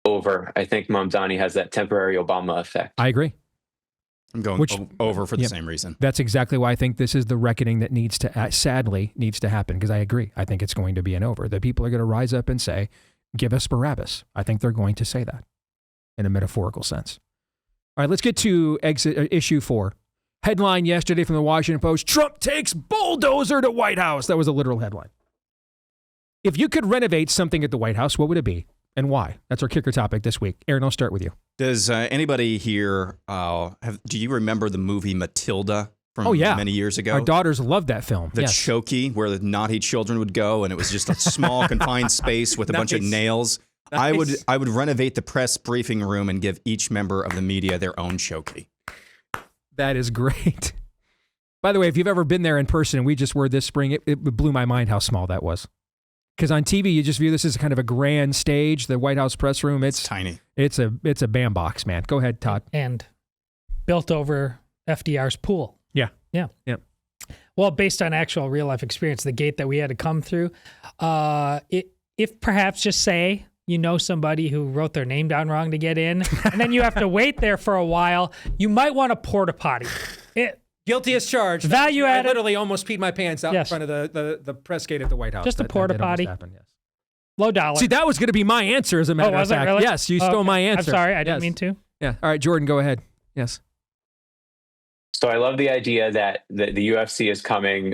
Over. I think Mamdani has that temporary Obama effect. I agree. I'm going over for the same reason. That's exactly why I think this is the reckoning that sadly needs to happen, because I agree. I think it's going to be an over. The people are going to rise up and say, give us Barabbas. I think they're going to say that in a metaphorical sense. All right, let's get to issue 4. Headline yesterday from the Washington Post, Trump takes bulldozer to White House. That was a literal headline. If you could renovate something at the White House, what would it be and why? That's our kicker topic this week. Aaron, I'll start with you. Does anybody here, do you remember the movie Matilda from many years ago? Our daughters loved that film. The Chokey, where the naughty children would go, and it was just a small confined space with a bunch of nails. Nice. I would renovate the press briefing room and give each member of the media their own Chokey. That is great. By the way, if you've ever been there in person, and we just were this spring, it blew my mind how small that was. Because on TV, you just view this as kind of a grand stage. The White House press room, it's tiny. It's a bandbox, man. Go ahead, Todd. And built over FDR's pool. Yeah. Well, based on actual real life experience, the gate that we had to come through, if perhaps just say somebody who wrote their name down wrong to get in, and then you have to wait there for a while, you might want a porta potty. Guilty as charged. Value added. I literally almost peed my pants out in front of the press gate at the White House. Just a porta potty. Happened, yes. Low dollar. See, that was going to be my answer, as a matter of fact. Really? Yes, you stole my answer. I'm sorry, I didn't mean to. Yeah. All right, Jordan, go ahead. Yes. So I love the idea that the UFC is coming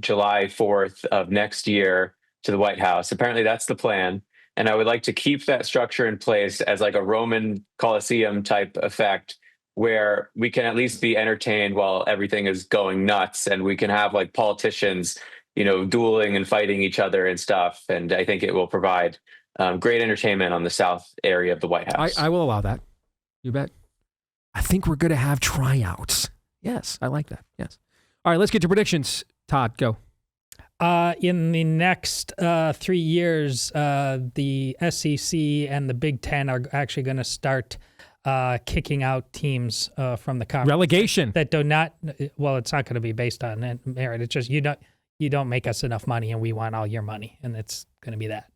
July 4th of next year to the White House. Apparently that's the plan. And I would like to keep that structure in place as like a Roman Colosseum type effect, where we can at least be entertained while everything is going nuts, and we can have like politicians, dueling and fighting each other and stuff. And I think it will provide great entertainment on the south area of the White House. I will allow that. You bet. I think we're going to have tryouts. Yes, I like that. Yes. All right, let's get to predictions. Todd, go. In the next 3 years, the SEC and the Big Ten are actually going to start kicking out teams from the conference. Relegation. That do not, well, it's not going to be based on merit. It's just you don't make us enough money and we want all your money, and it's going to be that.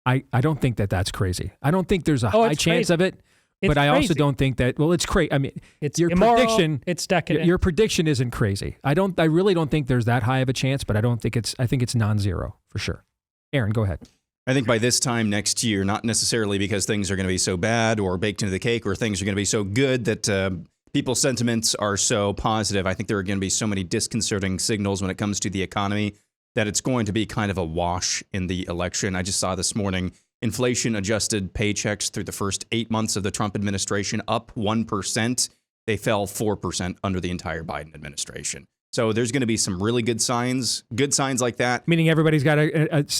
I don't think that's crazy. I don't think there's a high chance of it. But I also don't think that, well, it's crazy. I mean, it's your immoral, prediction, it's decadent. Your prediction isn't crazy. I really don't think there's that high of a chance, but I think it's non-zero for sure. Aaron, go ahead. I think by this time next year, not necessarily because things are going to be so bad or baked into the cake or things are going to be so good that people's sentiments are so positive. I think there are going to be so many disconcerting signals when it comes to the economy that it's going to be kind of a wash in the election. I just saw this morning inflation-adjusted paychecks through the first 8 months of the Trump administration up 1%. They fell 4% under the entire Biden administration. So there's going to be some really good signs like that. Meaning everybody's got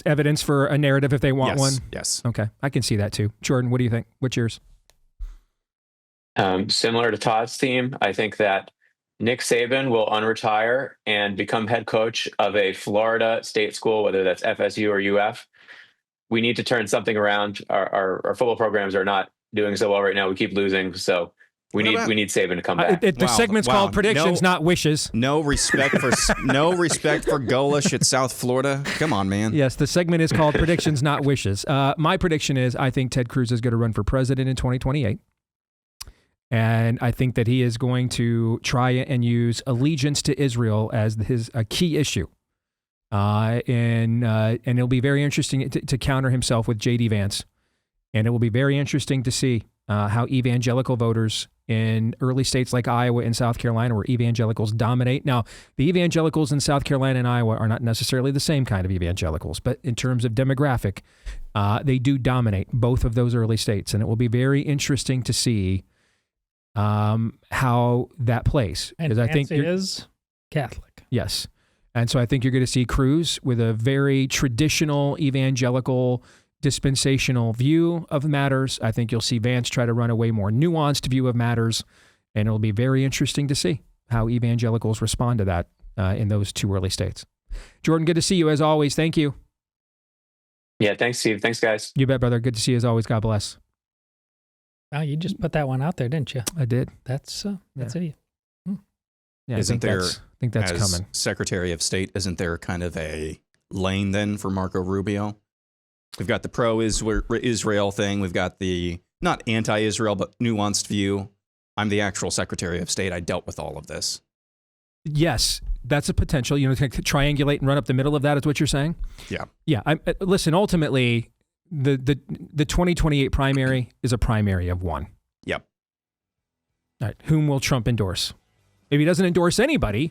evidence for a narrative if they want one? Yes. Okay. I can see that too. Jordan, what do you think? What's yours? Similar to Todd's theme, I think that Nick Saban will unretire and become head coach of a Florida state school, whether that's FSU or UF. We need to turn something around. Our football programs are not doing so well right now. We keep losing. So we need Saban to come back. The segment's called Predictions, not Wishes. No respect for Golish at South Florida. Come on, man. Yes, the segment is called Predictions, not Wishes. My prediction is I think Ted Cruz is going to run for president in 2028. And I think that he is going to try and use allegiance to Israel as a key issue. And it'll be very interesting to counter himself with J.D. Vance. And it will be very interesting to see how evangelical voters in early states like Iowa and South Carolina, where evangelicals dominate. Now, the evangelicals in South Carolina and Iowa are not necessarily the same kind of evangelicals, but in terms of demographic, they do dominate both of those early states. And it will be very interesting to see how that plays. And Vance is Catholic. Yes. And so I think you're going to see Cruz with a very traditional evangelical dispensational view of matters. I think you'll see Vance try to run a way more nuanced view of matters. And it'll be very interesting to see how evangelicals respond to that in those two early states. Jordan, good to see you as always. Thank you. Yeah, thanks, Steve. Thanks, guys. You bet, brother. Good to see you as always. God bless. Oh, you just put that one out there, didn't you? I did. That's it. Yeah, I think that's coming. Secretary of State, isn't there kind of a lane then for Marco Rubio? We've got the pro-Israel thing. We've got the not anti-Israel, but nuanced view. I'm the actual Secretary of State. I dealt with all of this. Yes, that's a potential. To triangulate and run up the middle of that is what you're saying? Yeah. Yeah. Listen, ultimately, the 2028 primary is a primary of one. Yep. All right. Whom will Trump endorse? If he doesn't endorse anybody,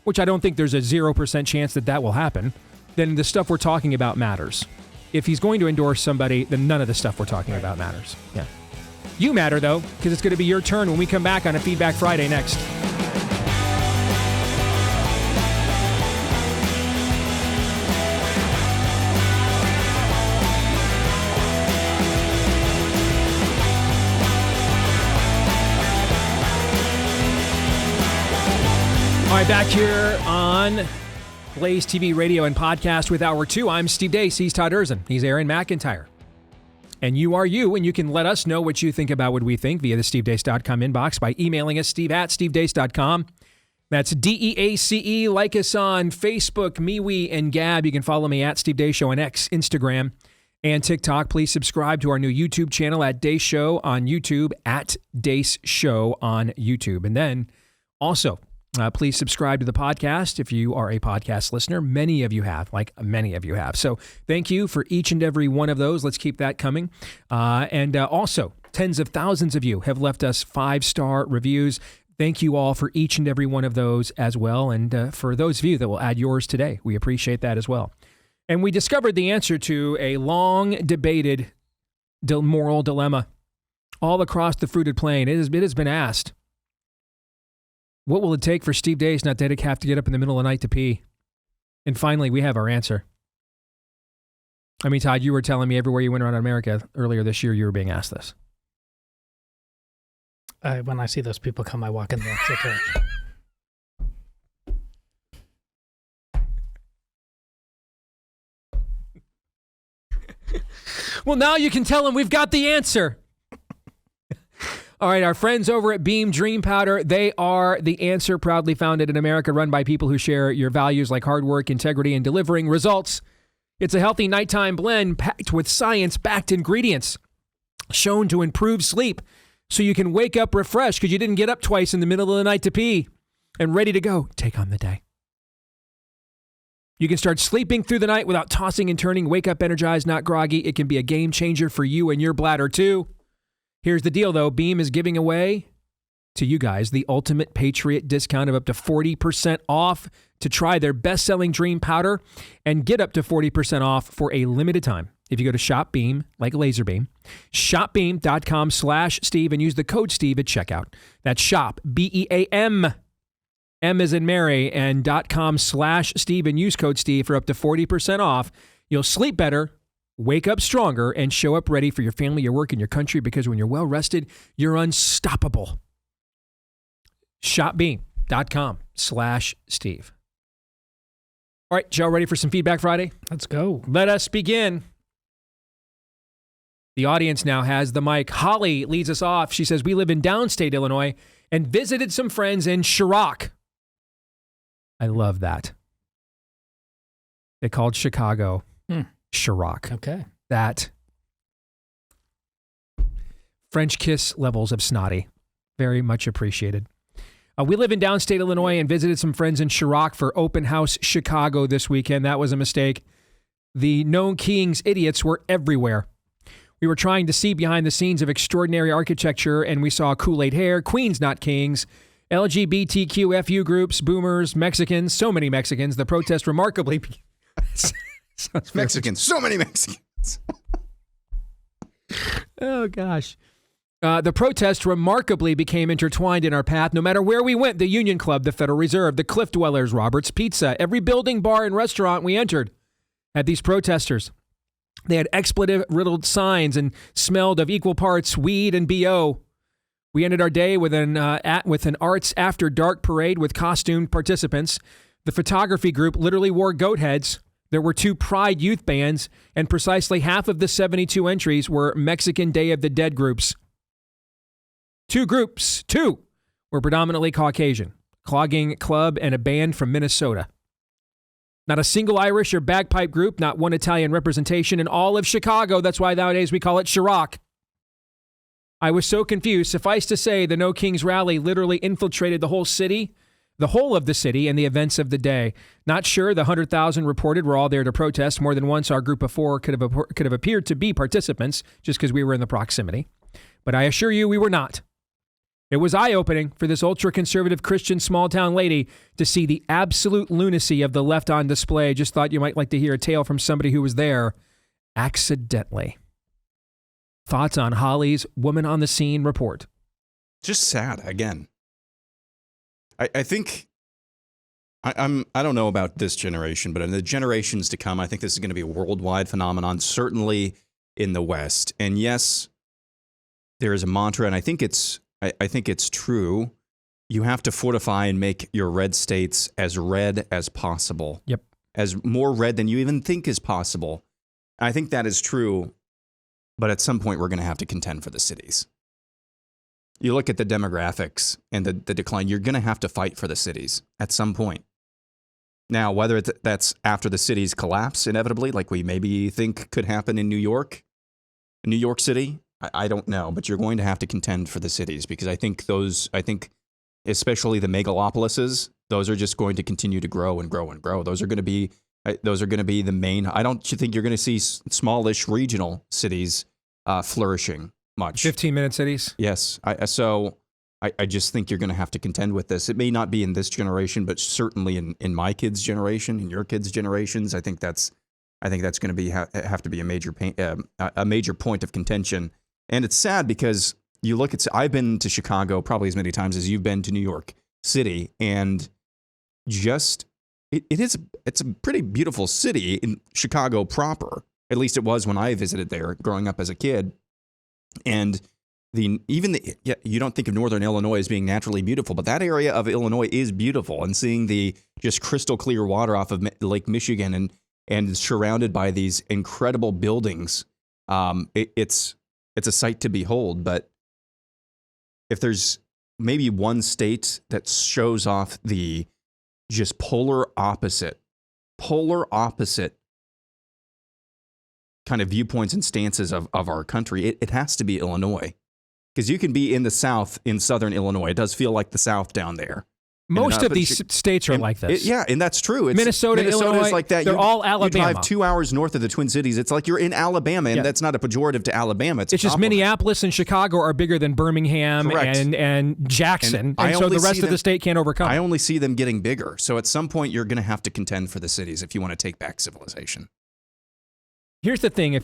which I don't think there's a 0% chance that will happen, then the stuff we're talking about matters. If he's going to endorse somebody, then none of the stuff we're talking about matters. Yeah. You matter, though, because it's going to be your turn when we come back on a Feedback Friday next. All right, back here on Blaze TV, radio, and podcast with Hour 2. I'm Steve Deace. He's Todd Erzin. He's Aaron McIntyre. And you are you, and you can let us know what you think about what we think via the stevedeace.com inbox by emailing us, steve@stevedeace.com. That's DEACE. Like us on Facebook, MeWe, and Gab. You can follow me at Steve Deace Show on X, Instagram, and TikTok. Please subscribe to our new YouTube channel at Deace Show on YouTube, at Deace Show on YouTube. And then also, please subscribe to the podcast if you are a podcast listener. Many of you have. So thank you for each and every one of those. Let's keep that coming. And also, tens of thousands of you have left us 5-star reviews. Thank you all for each and every one of those as well. And for those of you that will add yours today, we appreciate that as well. And we discovered the answer to a long debated moral dilemma all across the fruited plain. It has been asked. What will it take for Steve Deace not to have to get up in the middle of the night to pee? And finally, we have our answer. I mean, Todd, you were telling me everywhere you went around America earlier this year, you were being asked this. When I see those people come, I walk in there. It's okay. Well, now you can tell them we've got the answer. All right, our friends over at Beam Dream Powder, they are the answer, proudly founded in America, run by people who share your values like hard work, integrity, and delivering results. It's a healthy nighttime blend packed with science-backed ingredients shown to improve sleep so you can wake up refreshed because you didn't get up twice in the middle of the night to pee and ready to go take on the day. You can start sleeping through the night without tossing and turning. Wake up energized, not groggy. It can be a game changer for you and your bladder, too. Here's the deal, though. Beam is giving away to you guys the ultimate Patriot discount of up to 40% off to try their best-selling Dream Powder and get up to 40% off for a limited time. If you go to Shop Beam, like Laserbeam, shopbeam.com/Steve and use the code Steve at checkout. That's shop, B-E-A-M, M as in Mary, and .com/Steve and use code Steve for up to 40% off. You'll sleep better, wake up stronger, and show up ready for your family, your work, and your country, because when you're well-rested, you're unstoppable. shopbeam.com/Steve. All right, y'all ready for some Feedback Friday? Let's go. Let us begin. The audience now has the mic. Holly leads us off. She says, we live in downstate Illinois and visited some friends in Chirac. I love that. They called Chicago Chirac. Okay. That French kiss levels of snotty. Very much appreciated. We live in downstate Illinois and visited some friends in Chirac for Open House Chicago this weekend. That was a mistake. The No Kings idiots were everywhere. We were trying to see behind the scenes of extraordinary architecture, and we saw Kool-Aid hair, Queens Not Kings, LGBTQ FU groups, boomers, Mexicans, so many Mexicans. The protest remarkably... Mexicans, so many Mexicans. Oh, gosh. The protest remarkably became intertwined in our path. No matter where we went, the Union Club, the Federal Reserve, the Cliff Dwellers, Robert's Pizza, every building, bar, and restaurant we entered had these protesters. They had expletive-riddled signs and smelled of equal parts weed and BO. We ended our day with an Arts After Dark parade with costumed participants. The photography group literally wore goat heads. There were 2 Pride youth bands, and precisely half of the 72 entries were Mexican Day of the Dead groups. 2 groups, 2, were predominantly Caucasian, Clogging Club and a band from Minnesota. Not a single Irish or bagpipe group, not one Italian representation in all of Chicago. That's why nowadays we call it Chirac. I was so confused. Suffice to say, the No Kings rally literally infiltrated the whole of the city, and the events of the day. Not sure the 100,000 reported were all there to protest. More than once, our group of 4 could have appeared to be participants just because we were in the proximity. But I assure you, we were not. It was eye-opening for this ultra-conservative Christian small-town lady to see the absolute lunacy of the left on display. Just thought you might like to hear a tale from somebody who was there accidentally. Thoughts on Holly's Woman on the Scene report? Just sad, again. I think, I don't know about this generation, but in the generations to come, I think this is going to be a worldwide phenomenon, certainly in the West. And yes, there is a mantra, and I think it's true. You have to fortify and make your red states as red as possible. Yep. As more red than you even think is possible. I think that is true, but at some point we're going to have to contend for the cities. You look at the demographics and the decline, you're going to have to fight for the cities at some point. Now, whether that's after the cities collapse inevitably, like we maybe think could happen in New York City, I don't know, but you're going to have to contend for the cities because I think especially the megalopolises, those are just going to continue to grow and grow and grow. Those are going to be the main. I don't think you're going to see smallish regional cities flourishing much. 15-minute cities. Yes. I just think you're going to have to contend with this. It may not be in this generation, but certainly in my kids' generation, in your kids' generations, I think that's going to be have to be a major point of contention. And it's sad because you look at, I've been to Chicago probably as many times as you've been to New York City, and just it's a pretty beautiful city in Chicago proper. At least it was when I visited there growing up as a kid. And you don't think of Northern Illinois as being naturally beautiful, but that area of Illinois is beautiful. And seeing the just crystal clear water off of Lake Michigan and surrounded by these incredible buildings, it's a sight to behold. But if there's maybe one state that shows off the just polar opposite kind of viewpoints and stances of our country, it has to be Illinois. Because you can be in the South, in Southern Illinois. It does feel like the South down there. Most of these states are like this. And that's true. Minnesota, Illinois, is like that. They're all Alabama. You drive 2 hours north of the Twin Cities. It's like you're in Alabama, and that's not a pejorative to Alabama. It's just Minneapolis and Chicago are bigger than Birmingham and Jackson, and so the rest of the state can't overcome. I only see them getting bigger. So at some point, you're going to have to contend for the cities if you want to take back civilization. Here's the thing,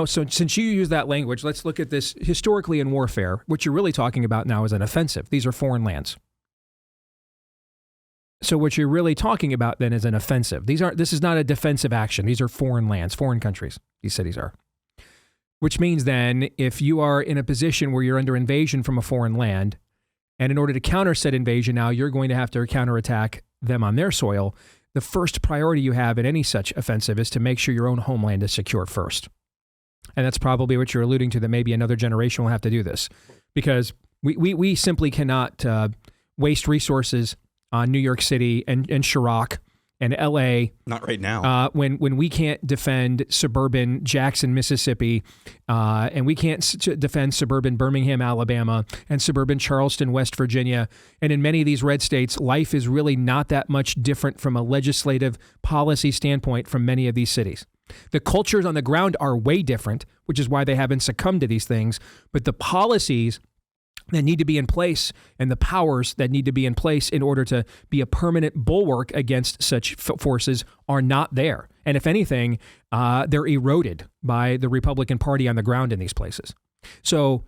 so since you use that language, let's look at this historically in warfare. What you're really talking about now is an offensive. These are foreign lands. So what you're really talking about then is an offensive. This is not a defensive action. These are foreign lands, foreign countries. These cities are. Which means then if you are in a position where you're under invasion from a foreign land, and in order to counter said invasion now, you're going to have to counterattack them on their soil, the first priority you have in any such offensive is to make sure your own homeland is secure first. And that's probably what you're alluding to, that maybe another generation will have to do this. Because we simply cannot waste resources on New York City and Chirac and L.A. Not right now. When we can't defend suburban Jackson, Mississippi, and we can't defend suburban Birmingham, Alabama, and suburban Charleston, West Virginia. And in many of these red states, life is really not that much different from a legislative policy standpoint from many of these cities. The cultures on the ground are way different, which is why they haven't succumbed to these things. But the policies that need to be in place and the powers that need to be in place in order to be a permanent bulwark against such forces are not there. And if anything, they're eroded by the Republican Party on the ground in these places. So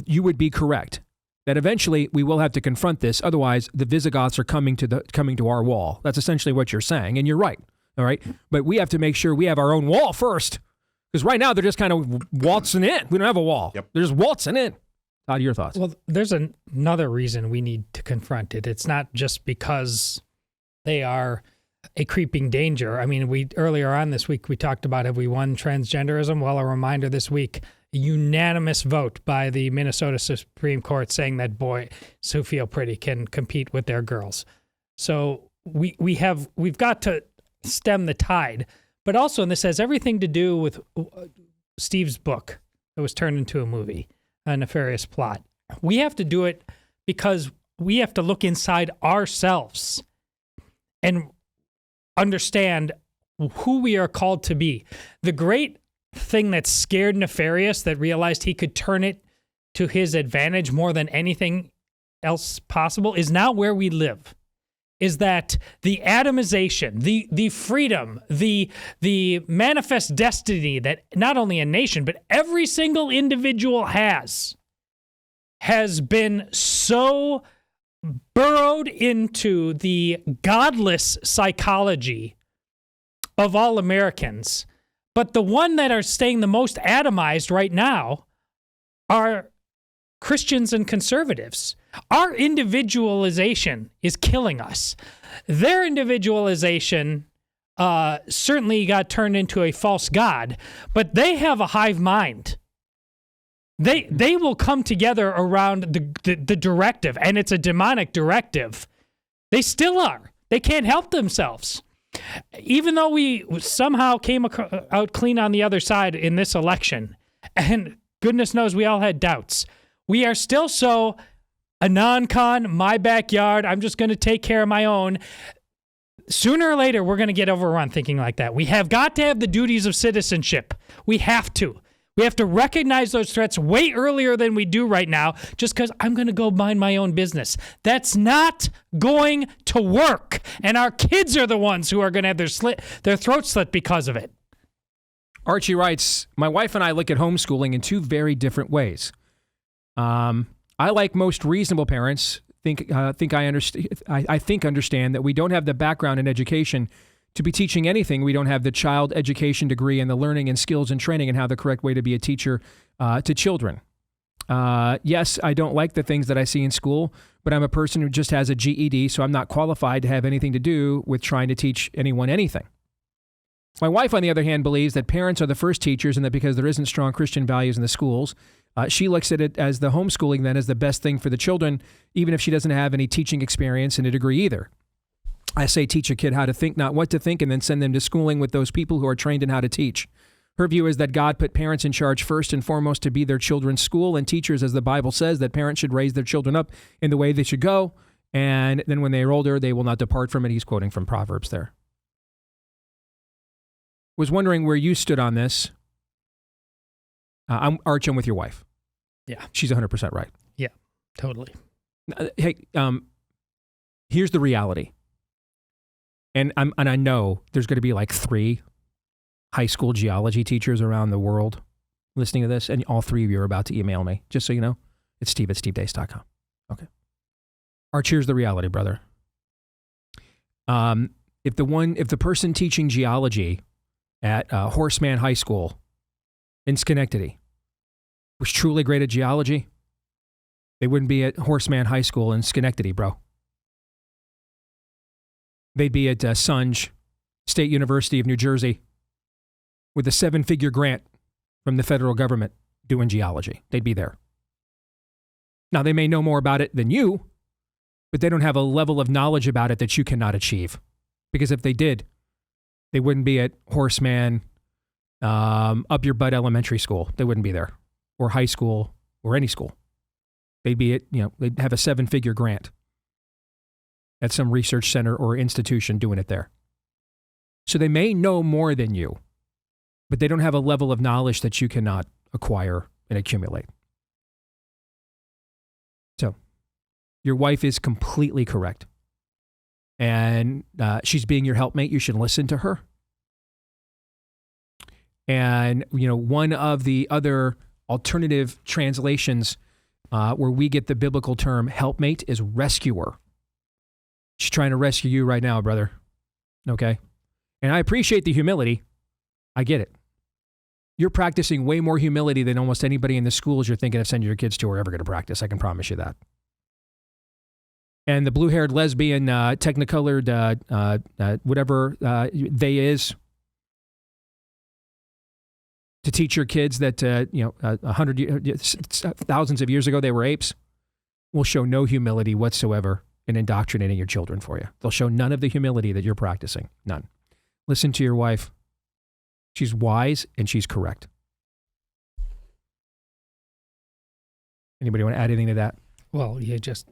you would be correct that eventually we will have to confront this. Otherwise, the Visigoths are coming to our wall. That's essentially what you're saying. And you're right. All right. But we have to make sure we have our own wall first. Because right now they're just kind of waltzing in. We don't have a wall. Yep. They're just waltzing in. Todd, your thoughts? Well, there's another reason we need to confront it. It's not just because they are a creeping danger. I mean, earlier on this week, we talked about, have we won transgenderism? Well, a reminder this week, a unanimous vote by the Minnesota Supreme Court saying that boys who feel pretty can compete with their girls. So we've got to stem the tide. But also, and this has everything to do with Steve's book that was turned into a movie, A Nefarious Plot. We have to do it because we have to look inside ourselves and understand who we are called to be. The great thing that scared Nefarious, that realized he could turn it to his advantage more than anything else possible, is now where we live. Is that the atomization, the freedom, the manifest destiny that not only a nation, but every single individual has been so burrowed into the godless psychology of all Americans. But the one that are staying the most atomized right now are Christians and conservatives. Our individualization is killing us. Their individualization certainly got turned into a false god, but they have a hive mind. They will come together around the directive, and it's a demonic directive. They still are. They can't help themselves. Even though we somehow came out clean on the other side in this election, and goodness knows we all had doubts, we are still so a non-con, my backyard, I'm just going to take care of my own. Sooner or later, we're going to get overrun thinking like that. We have got to have the duties of citizenship. We have to. We have to recognize those threats way earlier than we do right now, just because I'm going to go mind my own business. That's not going to work. And our kids are the ones who are going to have their throats slit because of it. Archie writes, my wife and I look at homeschooling in two very different ways. I, like most reasonable parents, understand that we don't have the background and education to be teaching anything. We don't have the child education degree and the learning and skills and training and how the correct way to be a teacher to children. Yes, I don't like the things that I see in school, but I'm a person who just has a GED, so I'm not qualified to have anything to do with trying to teach anyone anything. My wife, on the other hand, believes that parents are the first teachers and that because there isn't strong Christian values in the schools, she looks at it as the homeschooling then as the best thing for the children, even if she doesn't have any teaching experience and a degree either. I say teach a kid how to think, not what to think, and then send them to schooling with those people who are trained in how to teach. Her view is that God put parents in charge first and foremost to be their children's school, and teachers, as the Bible says, that parents should raise their children up in the way they should go. And then when they are older, they will not depart from it. He's quoting from Proverbs there. Was wondering where you stood on this. I'm arching with your wife. Yeah. She's 100% right. Yeah, totally. Hey, here's the reality. And I know there's going to be like 3 high school geology teachers around the world listening to this, and all 3 of you are about to email me. Just so you know, it's steve@stevedeace.com. Okay. Arch, here's the reality, brother. If the person teaching geology at Horseman High School in Schenectady was truly great at geology, they wouldn't be at Horseman High School in Schenectady, bro. They'd be at Sunge State University of New Jersey with a 7-figure grant from the federal government doing geology. They'd be there. Now, they may know more about it than you, but they don't have a level of knowledge about it that you cannot achieve. Because if they did, they wouldn't be at Horseman Up Your Butt Elementary School. They wouldn't be there. Or high school, or any school. They'd be at, they'd have a 7-figure grant at some research center or institution doing it there. So they may know more than you, but they don't have a level of knowledge that you cannot acquire and accumulate. So your wife is completely correct. And she's being your helpmate. You should listen to her. And, one of the other alternative translations where we get the biblical term helpmate is rescuer. She's trying to rescue you right now, brother. Okay? And I appreciate the humility. I get it. You're practicing way more humility than almost anybody in the schools you're thinking of sending your kids to are ever going to practice. I can promise you that. And the blue-haired lesbian, technicolored, whatever they is, to teach your kids that, thousands of years ago they were apes, will show no humility whatsoever in indoctrinating your children for you. They'll show none of the humility that you're practicing. None. Listen to your wife. She's wise and she's correct. Anybody want to add anything to that? Well, you just,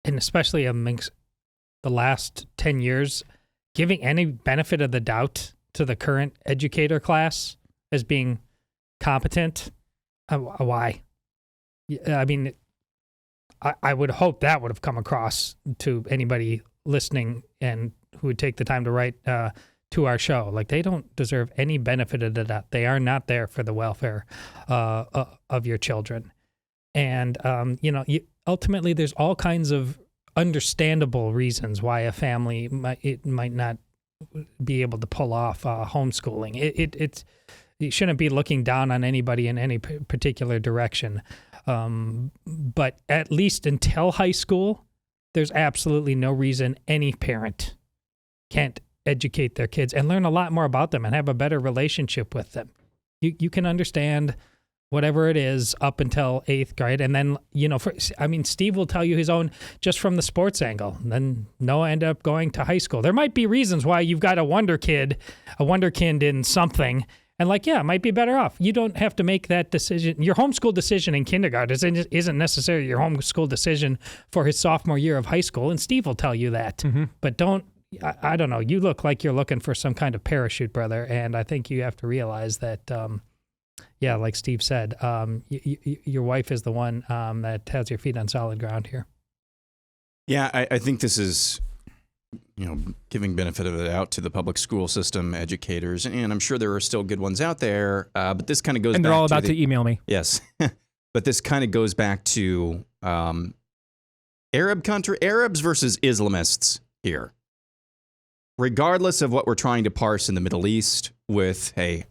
and especially amongst the last 10 years, giving any benefit of the doubt to the current educator class as being competent, why? I mean, I would hope that would have come across to anybody listening and who would take the time to write to our show. Like, they don't deserve any benefit of the doubt. They are not there for the welfare of your children. And, ultimately, there's all kinds of understandable reasons why a family might not be able to pull off homeschooling. You shouldn't be looking down on anybody in any particular direction. But at least until high school, there's absolutely no reason any parent can't educate their kids and learn a lot more about them and have a better relationship with them. You can understand whatever it is up until 8th grade. And then, Steve will tell you his own just from the sports angle. And then Noah ended up going to high school. There might be reasons why you've got a wonderkind in something. And it might be better off. You don't have to make that decision. Your homeschool decision in kindergarten isn't necessarily your homeschool decision for his sophomore year of high school. And Steve will tell you that. Mm-hmm. But I don't know. You look like you're looking for some kind of parachute, brother. And I think you have to realize that, like Steve said, your wife is the one that has your feet on solid ground here. Yeah, I think this is, giving benefit of the doubt to the public school system, educators, and I'm sure there are still good ones out there, but this kind of goes back to... And they're all about to email me. Yes. But this kind of goes back to Arabs versus Islamists here. Regardless of what we're trying to parse in the Middle East with, do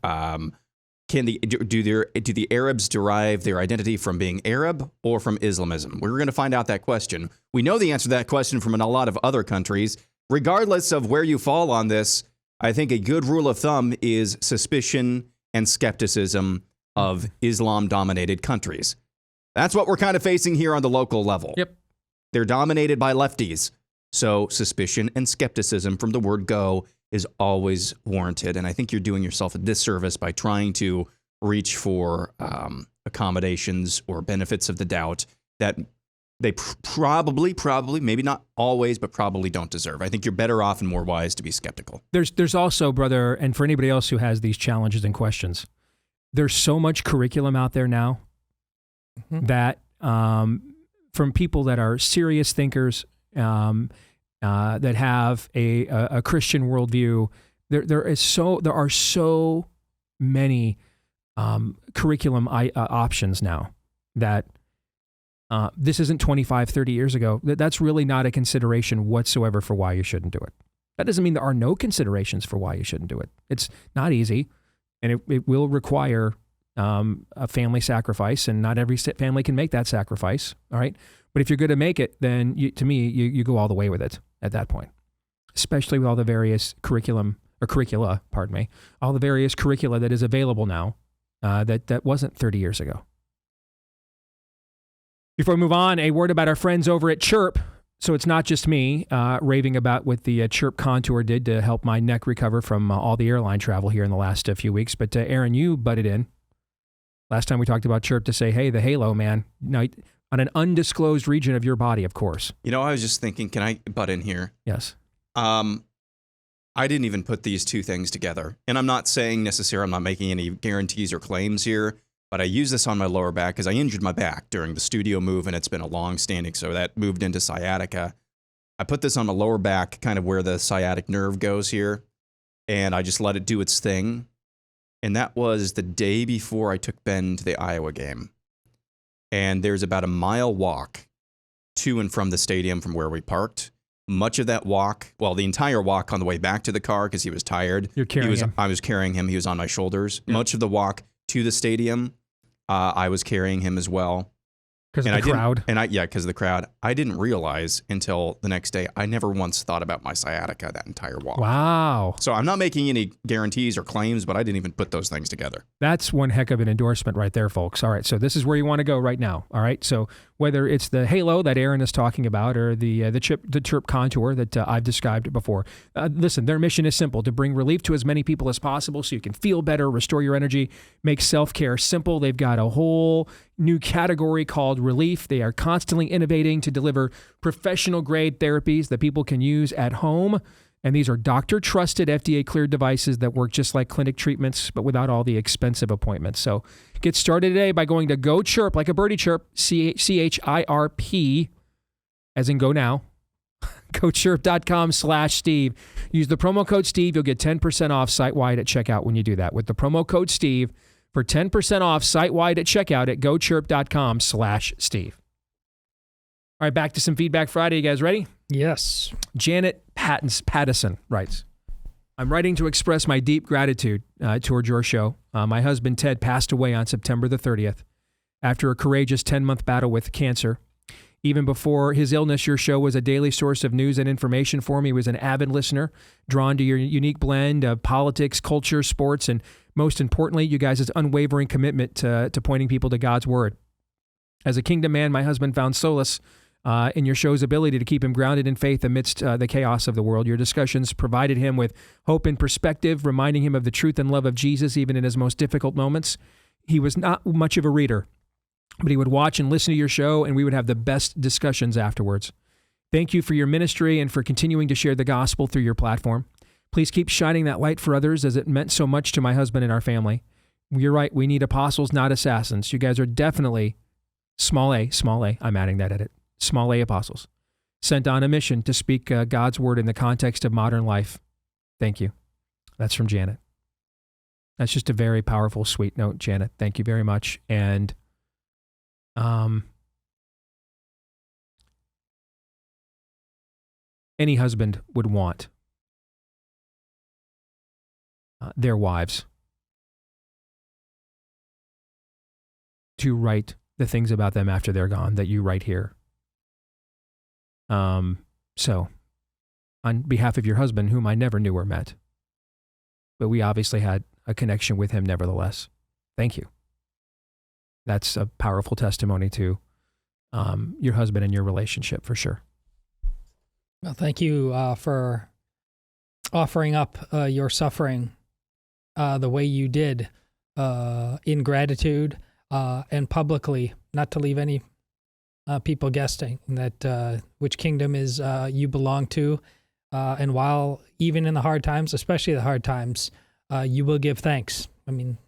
the Arabs derive their identity from being Arab or from Islamism? We're going to find out that question. We know the answer to that question from a lot of other countries. Regardless of where you fall on this, I think a good rule of thumb is suspicion and skepticism of Islam-dominated countries. That's what we're kind of facing here on the local level. Yep. They're dominated by lefties. So suspicion and skepticism from the word go is always warranted. And I think you're doing yourself a disservice by trying to reach for accommodations or benefits of the doubt that they probably, maybe not always, but probably don't deserve. I think you're better off and more wise to be skeptical. There's also, brother, and for anybody else who has these challenges and questions, there's so much curriculum out there now that from people that are serious thinkers, that have a Christian worldview, there are so many curriculum options now that this isn't 25, 30 years ago. That's really not a consideration whatsoever for why you shouldn't do it. That doesn't mean there are no considerations for why you shouldn't do it. It's not easy, and it will require a family sacrifice, and not every family can make that sacrifice, all right? But if you're going to make it, then you go all the way with it at that point, especially with all the various curricula, all the various curricula that is available now that wasn't 30 years ago. Before we move on, a word about our friends over at Chirp. So it's not just me raving about what the Chirp Contour did to help my neck recover from all the airline travel here in the last few weeks. But Aaron, you butted in last time we talked about Chirp to say, hey, the halo, man, on an undisclosed region of your body, of course. You know, I was just thinking, can I butt in here? Yes. I didn't even put these two things together. And I'm not saying necessarily, I'm not making any guarantees or claims here, but I use this on my lower back because I injured my back during the studio move, and it's been a long standing, so that moved into sciatica. I put this on my lower back, kind of where the sciatic nerve goes here, and I just let it do its thing. And that was the day before I took Ben to the Iowa game. And there's about a mile walk to and from the stadium from where we parked. Much of that walk, well, the entire walk on the way back to the car because he was tired. You're carrying him. I was carrying him. He was on my shoulders. Yeah. Much of the walk to the stadium, I was carrying him as well. Because of the crowd? Because of the crowd. I didn't realize until the next day, I never once thought about my sciatica that entire walk. Wow. So I'm not making any guarantees or claims, but I didn't even put those things together. That's one heck of an endorsement right there, folks. All right, so this is where you want to go right now. All right, so whether it's the halo that Aaron is talking about or the Chirp Contour that I've described before, listen, their mission is simple: to bring relief to as many people as possible so you can feel better, restore your energy, make self-care simple. They've got a whole new category called Relief. They are constantly innovating to deliver professional-grade therapies that people can use at home. And these are doctor-trusted, FDA-cleared devices that work just like clinic treatments, but without all the expensive appointments. So get started today by going to Go Chirp, like a birdie chirp, CHIRP, as in go now, GoChirp.com/Steve. Use the promo code Steve. You'll get 10% off site-wide at checkout when you do that. With the promo code Steve for 10% off site-wide at checkout at GoChirp.com/Steve. All right, back to some Feedback Friday. You guys ready? Yes. Janet Pattison writes, I'm writing to express my deep gratitude toward your show. My husband, Ted, passed away on September the 30th after a courageous 10-month battle with cancer. Even before his illness, your show was a daily source of news and information for me. He was an avid listener, drawn to your unique blend of politics, culture, sports, and most importantly, you guys' unwavering commitment to pointing people to God's word. As a kingdom man, my husband found solace in your show's ability to keep him grounded in faith amidst the chaos of the world. Your discussions provided him with hope and perspective, reminding him of the truth and love of Jesus even in his most difficult moments. He was not much of a reader, but he would watch and listen to your show, and we would have the best discussions afterwards. Thank you for your ministry and for continuing to share the gospel through your platform. Please keep shining that light for others, as it meant so much to my husband and our family. You're right, we need apostles, not assassins. You guys are definitely small a, I'm adding that edit, small a apostles, sent on a mission to speak God's word in the context of modern life. Thank you. That's from Janet. That's just a very powerful, sweet note, Janet. Thank you very much. And any husband would want their wives to write the things about them after they're gone that you write here. So, on behalf of your husband, whom I never knew or met, but we obviously had a connection with him nevertheless, thank you. That's a powerful testimony to your husband and your relationship, for sure. Well, thank you for offering up your suffering the way you did in gratitude and publicly, not to leave any people guessing that which kingdom is you belong to. And while even in the hard times, especially the hard times, you will give thanks. I mean,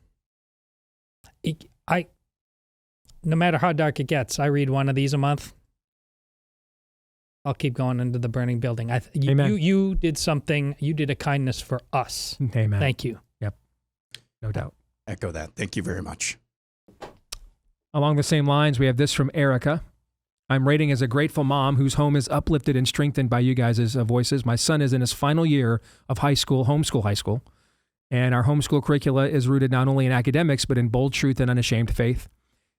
no matter how dark it gets, I read one of these a month. I'll keep going into the burning building. You did something. You did a kindness for us. Amen. Thank you. Yep. No doubt. Echo that. Thank you very much. Along the same lines, we have this from Erica. I'm rating as a grateful mom whose home is uplifted and strengthened by you guys' voices. My son is in his final year of high school, homeschool high school. And our homeschool curricula is rooted not only in academics, but in bold truth and unashamed faith.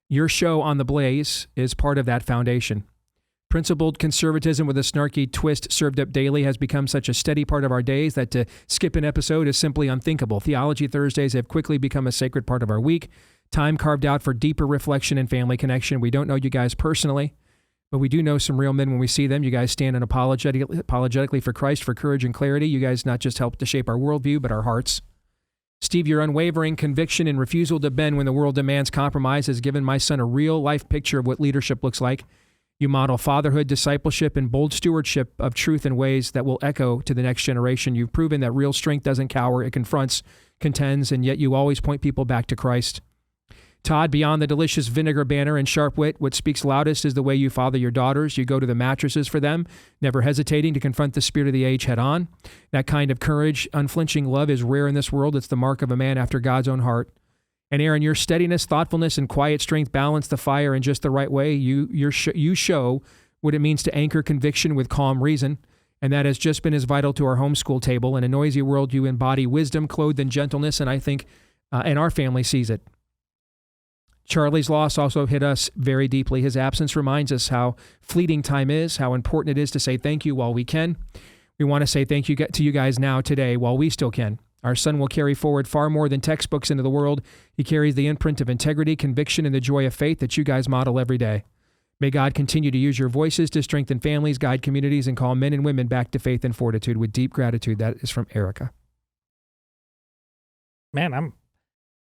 Your show on the Blaze is part of that foundation. Principled conservatism with a snarky twist served up daily has become such a steady part of our days that to skip an episode is simply unthinkable. Theology Thursdays have quickly become a sacred part of our week, time carved out for deeper reflection and family connection. We don't know you guys personally, but we do know some real men when we see them. You guys stand apologetically for Christ, for courage and clarity. You guys not just help to shape our worldview, but our hearts. Steve, your unwavering conviction and refusal to bend when the world demands compromise has given my son a real-life picture of what leadership looks like. You model fatherhood, discipleship, and bold stewardship of truth in ways that will echo to the next generation. You've proven that real strength doesn't cower, it confronts, contends, and yet you always point people back to Christ. Todd, beyond the delicious vinegar banner and sharp wit, what speaks loudest is the way you father your daughters. You go to the mattresses for them, never hesitating to confront the spirit of the age head on. That kind of courage, unflinching love is rare in this world. It's the mark of a man after God's own heart. And Aaron, your steadiness, thoughtfulness, and quiet strength balance the fire in just the right way. You show what it means to anchor conviction with calm reason, and that has just been as vital to our homeschool table. In a noisy world, you embody wisdom clothed in gentleness, and I think, and our family sees it. Charlie's loss also hit us very deeply. His absence reminds us how fleeting time is, how important it is to say thank you while we can. We want to say thank you to you guys now today while we still can. Our son will carry forward far more than textbooks into the world. He carries the imprint of integrity, conviction, and the joy of faith that you guys model every day. May God continue to use your voices to strengthen families, guide communities, and call men and women back to faith and fortitude with deep gratitude. That is from Erica. Man,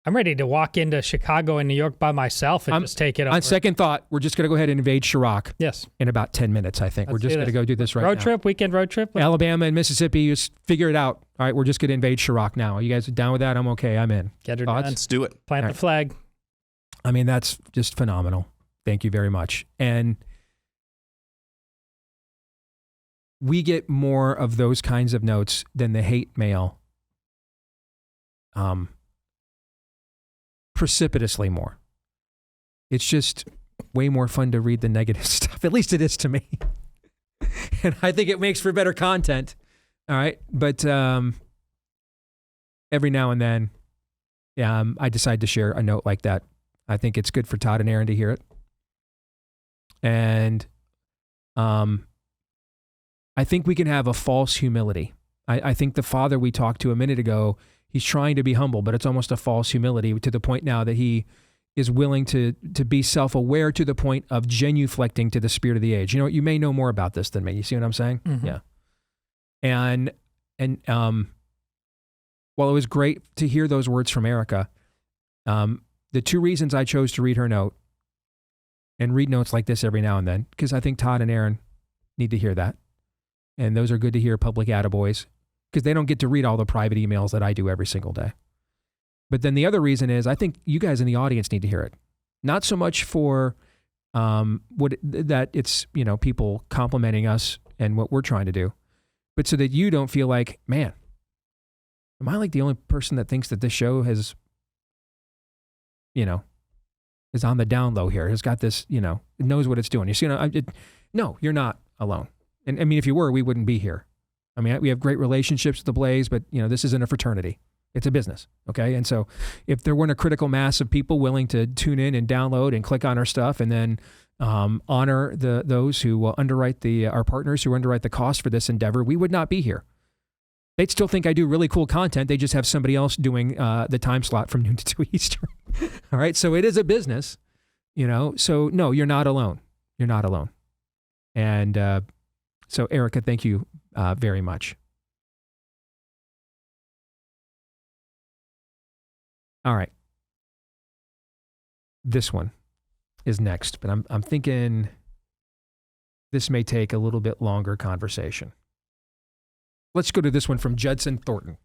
I'm ready to walk into Chicago and New York by myself and just take it over. On second thought, we're just going to go ahead and invade Chirac. Yes. In about 10 minutes, I think. We're just going to go do this right now. Road trip, weekend road trip. Alabama and Mississippi, just figure it out. All right, we're just going to invade Chirac now. Are you guys down with that? I'm okay. I'm in. Get her Thoughts? done. Let's do it. Plant the flag. I mean, that's just phenomenal. Thank you very much. And we get more of those kinds of notes than the hate mail. Precipitously more. It's just way more fun to read the negative stuff. At least it is to me. And I think it makes for better content. All right. But every now and then, I decide to share a note like that. I think it's good for Todd and Aaron to hear it. And I think we can have a false humility. I think the father we talked to a minute ago, he's trying to be humble, but it's almost a false humility to the point now that he is willing to be self-aware to the point of genuflecting to the spirit of the age. You know, you may know more about this than me. You see what I'm saying? Mm-hmm. Yeah. And while it was great to hear those words from Erica, the two reasons I chose to read her note and read notes like this every now and then, because I think Todd and Aaron need to hear that. And those are good to hear, public attaboys, because they don't get to read all the private emails that I do every single day. But then the other reason is I think you guys in the audience need to hear it. Not so much for that it's, people complimenting us and what we're trying to do, but so that you don't feel like, man, am I like the only person that thinks that this show has, is on the down low here, has got this, it knows what it's doing. You see, no, you're not alone. And I mean, if you were, we wouldn't be here. I mean, we have great relationships with the Blaze, but this isn't a fraternity. It's a business. Okay. And so if there weren't a critical mass of people willing to tune in and download and click on our stuff and then honor those who underwrite our partners who underwrite the cost for this endeavor, we would not be here. They'd still think I do really cool content. They just have somebody else doing the time slot from noon to 2 Eastern. All right. So it is a business, so no, you're not alone. You're not alone. And so Erica, thank you very much. All right. This one is next, but I'm thinking this may take a little bit longer conversation. Let's go to this one from Judson Thornton.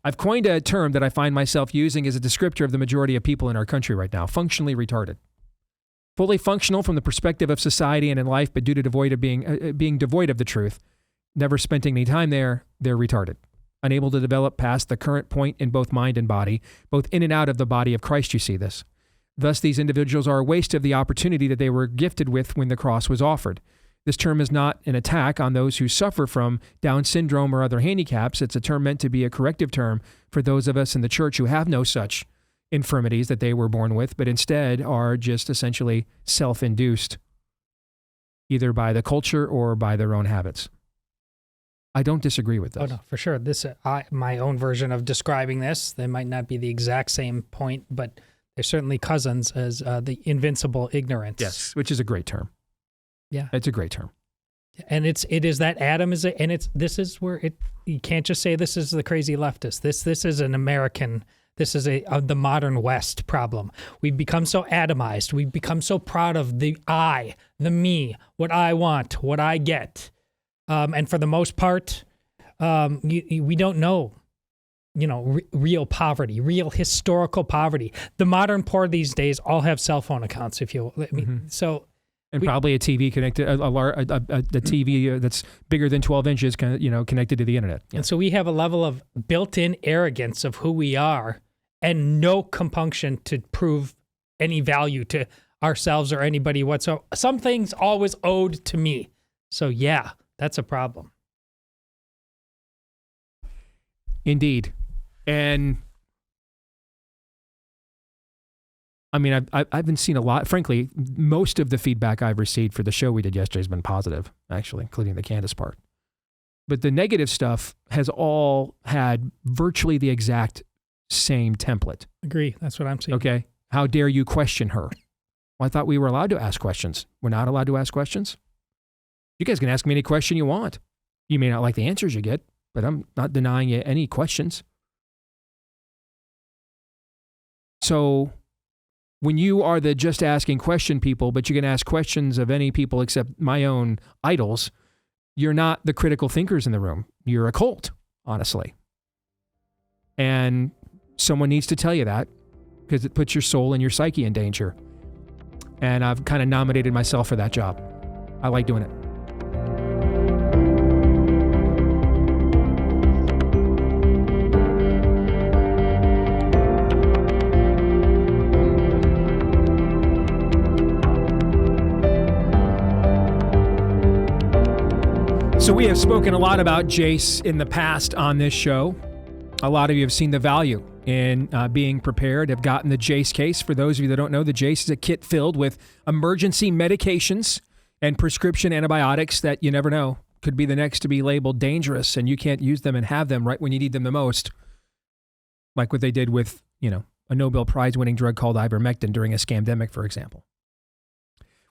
I've coined a term that I find myself using as a descriptor of the majority of people in our country right now, functionally retarded. Fully functional from the perspective of society and in life, but due to being devoid of the truth, never spending any time there, they're retarded. Unable to develop past the current point in both mind and body, both in and out of the body of Christ, you see this. Thus, these individuals are a waste of the opportunity that they were gifted with when the cross was offered. This term is not an attack on those who suffer from Down syndrome or other handicaps. It's a term meant to be a corrective term for those of us in the church who have no such infirmities that they were born with, but instead are just essentially self-induced, either by the culture or by their own habits. I don't disagree with this. Oh, no, for sure. My own version of describing this, they might not be the exact same point, but they're certainly cousins as the invincible ignorance. Yes, which is a great term. Yeah. It's a great term. And it is that Adam is this is where you can't just say this is the crazy leftist. This is an American, this is the modern West problem. We've become so atomized. We've become so proud of the I, the me, what I want, what I get. And for the most part, we don't know, real poverty, real historical poverty. The modern poor these days all have cell phone accounts, if you, And probably a TV connected, a TV that's bigger than 12 inches, connected to the internet. Yeah. And so we have a level of built-in arrogance of who we are and no compunction to prove any value to ourselves or anybody whatsoever. Some things always owed to me. So yeah, that's a problem. Indeed. And I mean, I've been seeing a lot. Frankly, most of the feedback I've received for the show we did yesterday has been positive, actually, including the Candace part. But the negative stuff has all had virtually the exact same template. Agree. That's what I'm saying. Okay. How dare you question her? Well, I thought we were allowed to ask questions. We're not allowed to ask questions? You guys can ask me any question you want. You may not like the answers you get, but I'm not denying you any questions. So when you are the just asking question people, but you can ask questions of any people except my own idols, you're not the critical thinkers in the room. You're a cult, honestly. And someone needs to tell you that because it puts your soul and your psyche in danger. And I've kind of nominated myself for that job. I like doing it. So we have spoken a lot about Jace in the past on this show. A lot of you have seen the value in being prepared, have gotten the Jace case. For those of you that don't know, the Jace is a kit filled with emergency medications and prescription antibiotics that you never know could be the next to be labeled dangerous, and you can't use them and have them right when you need them the most. Like what they did with, a Nobel Prize winning drug called ivermectin during a scamdemic, for example.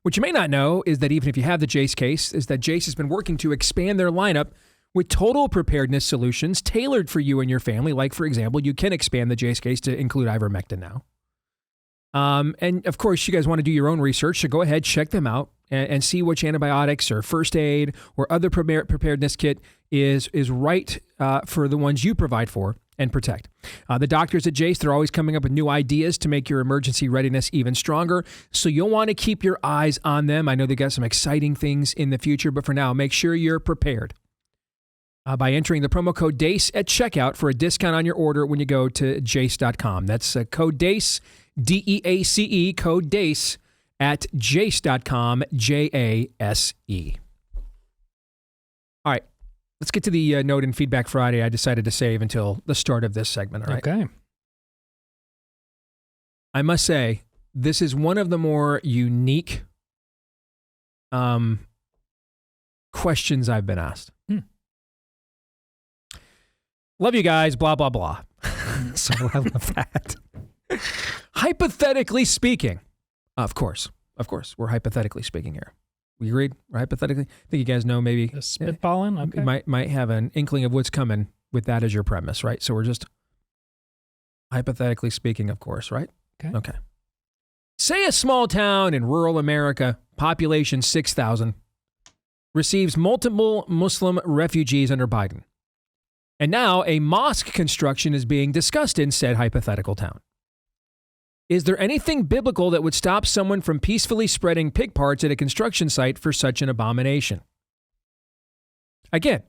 What you may not know is that even if you have the Jace case, is that Jace has been working to expand their lineup with total preparedness solutions tailored for you and your family. Like, for example, you can expand the Jace case to include ivermectin now. And of course, you guys want to do your own research, so go ahead, check them out and see which antibiotics or first aid or other preparedness kit is right for the ones you provide for and protect. The doctors at Jace, they're always coming up with new ideas to make your emergency readiness even stronger. So you'll want to keep your eyes on them. I know they got some exciting things in the future, but for now, make sure you're prepared by entering the promo code DACE at checkout for a discount on your order when you go to jace.com. That's code DACE, D-E-A-C-E, code DACE at jace.com, J-A-S-E. All right. Let's get to the note and feedback Friday I decided to save until the start of this segment, all right? Okay. I must say, this is one of the more unique questions I've been asked. Love you guys, blah, blah, blah. So I love that. Hypothetically speaking, of course, we're hypothetically speaking here. We agreed? We're hypothetically? I think you guys know maybe. Spitballing? Okay. You might have an inkling of what's coming with that as your premise, right? So we're just hypothetically speaking, of course, right? Okay. Say a small town in rural America, population 6,000, receives multiple Muslim refugees under Biden. And now a mosque construction is being discussed in said hypothetical town. Is there anything biblical that would stop someone from peacefully spreading pig parts at a construction site for such an abomination? Again,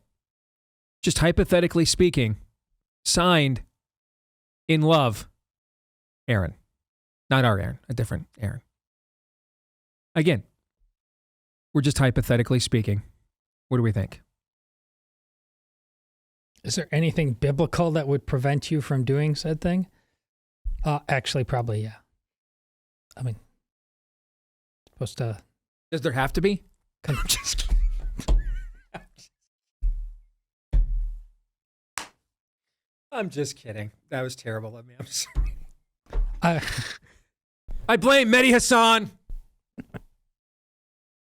just hypothetically speaking, signed in love, Aaron. Not our Aaron, a different Aaron. Again, we're just hypothetically speaking. What do we think? Is there anything biblical that would prevent you from doing said thing? Actually, probably, yeah. I mean, supposed to. Does there have to be? I'm just kidding. That was terrible of me. I'm sorry. I blame Mehdi Hassan.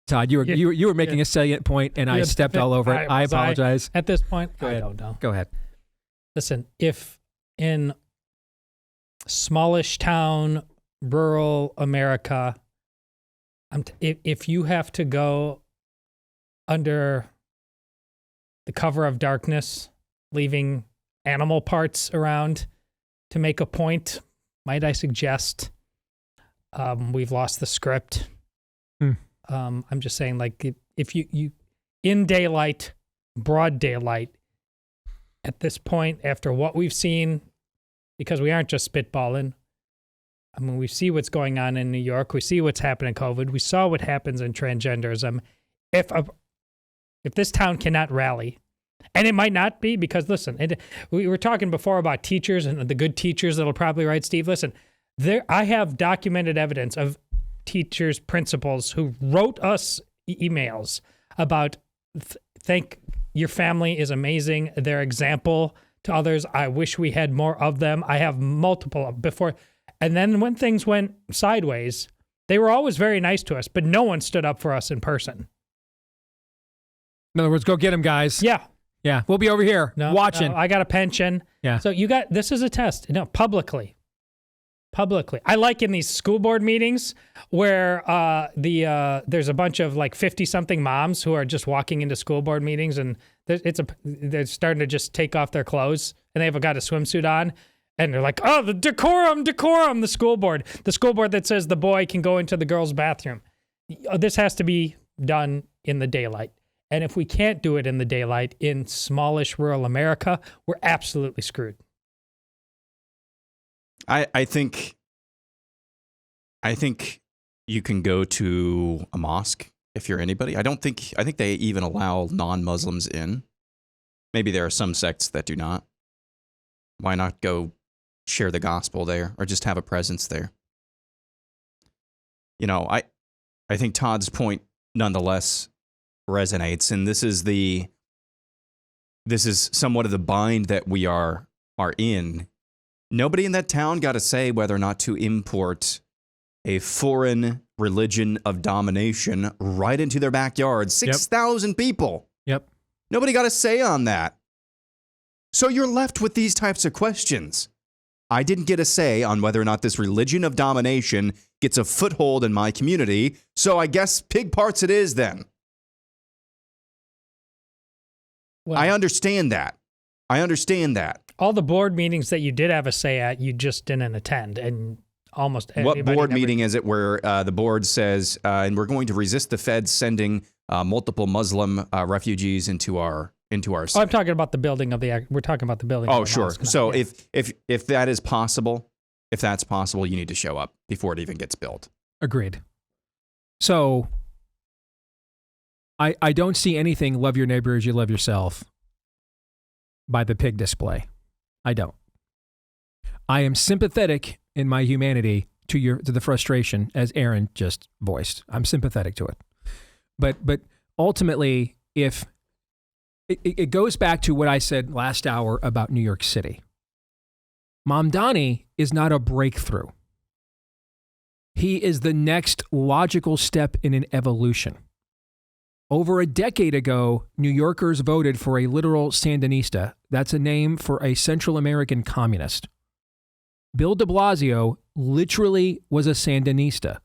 Todd, you were making a salient point, and I stepped all over it. I apologize. At this point, I don't know. Go ahead. Listen, if in smallish town, rural America, if you have to go under the cover of darkness, leaving animal parts around to make a point, might I suggest we've lost the script. I'm just saying, like, if you in daylight, broad daylight, at this point, after what we've seen, because we aren't just spitballing. I mean, we see what's going on in New York. We see what's happening in COVID. We saw what happens in transgenderism. If this town cannot rally, and it might not be, because listen, we were talking before about teachers and the good teachers that'll probably write, Steve. Listen, I have documented evidence of teachers, principals who wrote us emails about think your family is amazing. Their example to others. I wish we had more of them. I have multiple before. And then when things went sideways, they were always very nice to us, but no one stood up for us in person. In other words, go get them, guys. Yeah. Yeah. We'll be over here watching. I got a pension. Yeah. So this is a test. No, publicly. I like in these school board meetings where there's a bunch of like 50-something moms who are just walking into school board meetings, and they're starting to just take off their clothes, and they've got a swimsuit on, and they're like, oh, the decorum, the school board that says the boy can go into the girl's bathroom. This has to be done in the daylight. And if we can't do it in the daylight in smallish rural America, we're absolutely screwed. I think you can go to a mosque if you're anybody. I think they even allow non-Muslims in. Maybe there are some sects that do not. Why not go share the gospel there, or just have a presence there? You know, I think Todd's point nonetheless resonates, and this is somewhat of the bind that we are in. Nobody in that town got to say whether or not to import a foreign religion of domination right into their backyard. 6,000 people. Yep. Nobody got a say on that. So you're left with these types of questions. I didn't get a say on whether or not this religion of domination gets a foothold in my community, so I guess pig parts it is then. Well, I understand that. All the board meetings that you did have a say at, you just didn't attend, and almost what board meeting is it where the board says, and we're going to resist the feds sending multiple Muslim refugees into our state? I'm talking about the building of we're talking about the building. Oh, sure. So if that is possible, if that's possible, you need to show up before it even gets built. Agreed. So I don't see anything love your neighbor as you love yourself by the pig display. I don't. I am sympathetic in my humanity to the frustration, as Aaron just voiced. I'm sympathetic to it. But ultimately, if it goes back to what I said last hour about New York City. Mamdani is not a breakthrough. He is the next logical step in an evolution. Over a decade ago, New Yorkers voted for a literal Sandinista. That's a name for a Central American communist. Bill de Blasio literally was a Sandinista.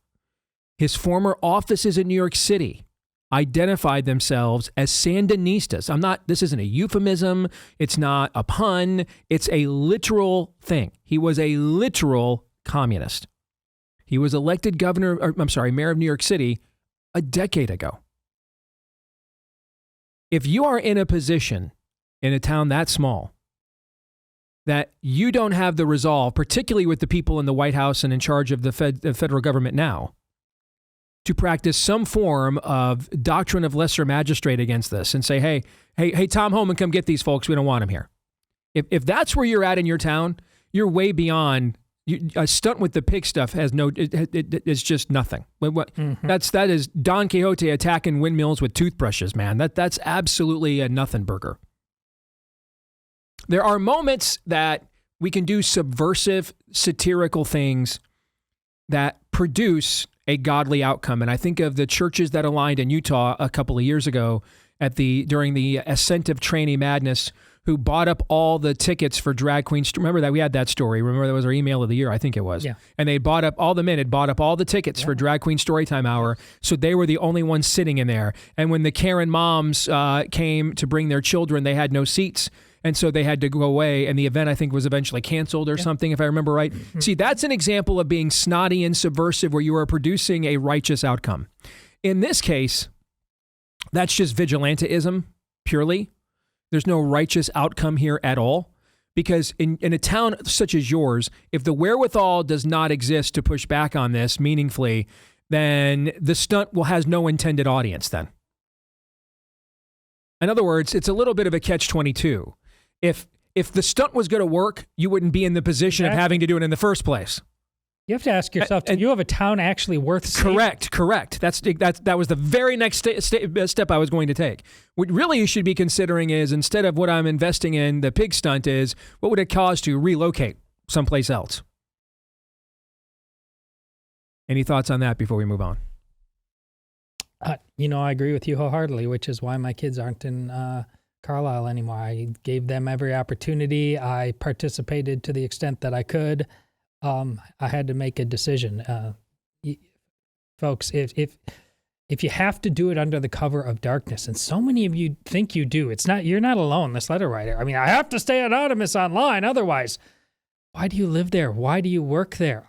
His former offices in New York City identified themselves as Sandinistas. This isn't a euphemism. It's not a pun. It's a literal thing. He was a literal communist. He was elected mayor of New York City a decade ago. If you are in a position in a town that small that you don't have the resolve, particularly with the people in the White House and in charge of the federal government now, to practice some form of doctrine of lesser magistrate against this and say, hey, Tom Homan, come get these folks. We don't want them here. If that's where you're at in your town, you're way beyond. A stunt with the pig stuff has it's just nothing. That is Don Quixote attacking windmills with toothbrushes, man. That's absolutely a nothing burger. There are moments that we can do subversive, satirical things that produce a godly outcome. And I think of the churches that aligned in Utah a couple of years ago during the ascent of trainee madness, who bought up all the tickets for drag queens. Remember that? We had that story. Remember that was our email of the year, I think it was. Yeah. And all the men had bought up all the tickets for Drag Queen Storytime Hour, so they were the only ones sitting in there. And when the Karen moms came to bring their children, they had no seats, and so they had to go away, and the event, I think, was eventually canceled or something, if I remember right. See, that's an example of being snotty and subversive where you are producing a righteous outcome. In this case, that's just vigilantism, purely. There's no righteous outcome here at all, because in a town such as yours, if the wherewithal does not exist to push back on this meaningfully, then the stunt has no intended audience then. In other words, it's a little bit of a catch-22. If the stunt was going to work, you wouldn't be in the position of having to do it in the first place. You have to ask yourself, do you have a town actually worth saving? Correct. That was the very next step I was going to take. What really you should be considering is, instead of what I'm investing in the pig stunt, is what would it cost to relocate someplace else? Any thoughts on that before we move on? I agree with you wholeheartedly, which is why my kids aren't in Carlisle anymore. I gave them every opportunity. I participated to the extent that I could. I had to make a decision. Folks, if you have to do it under the cover of darkness, and so many of you think you do, you're not alone, this letter writer. I mean, I have to stay anonymous online, otherwise, why do you live there? Why do you work there?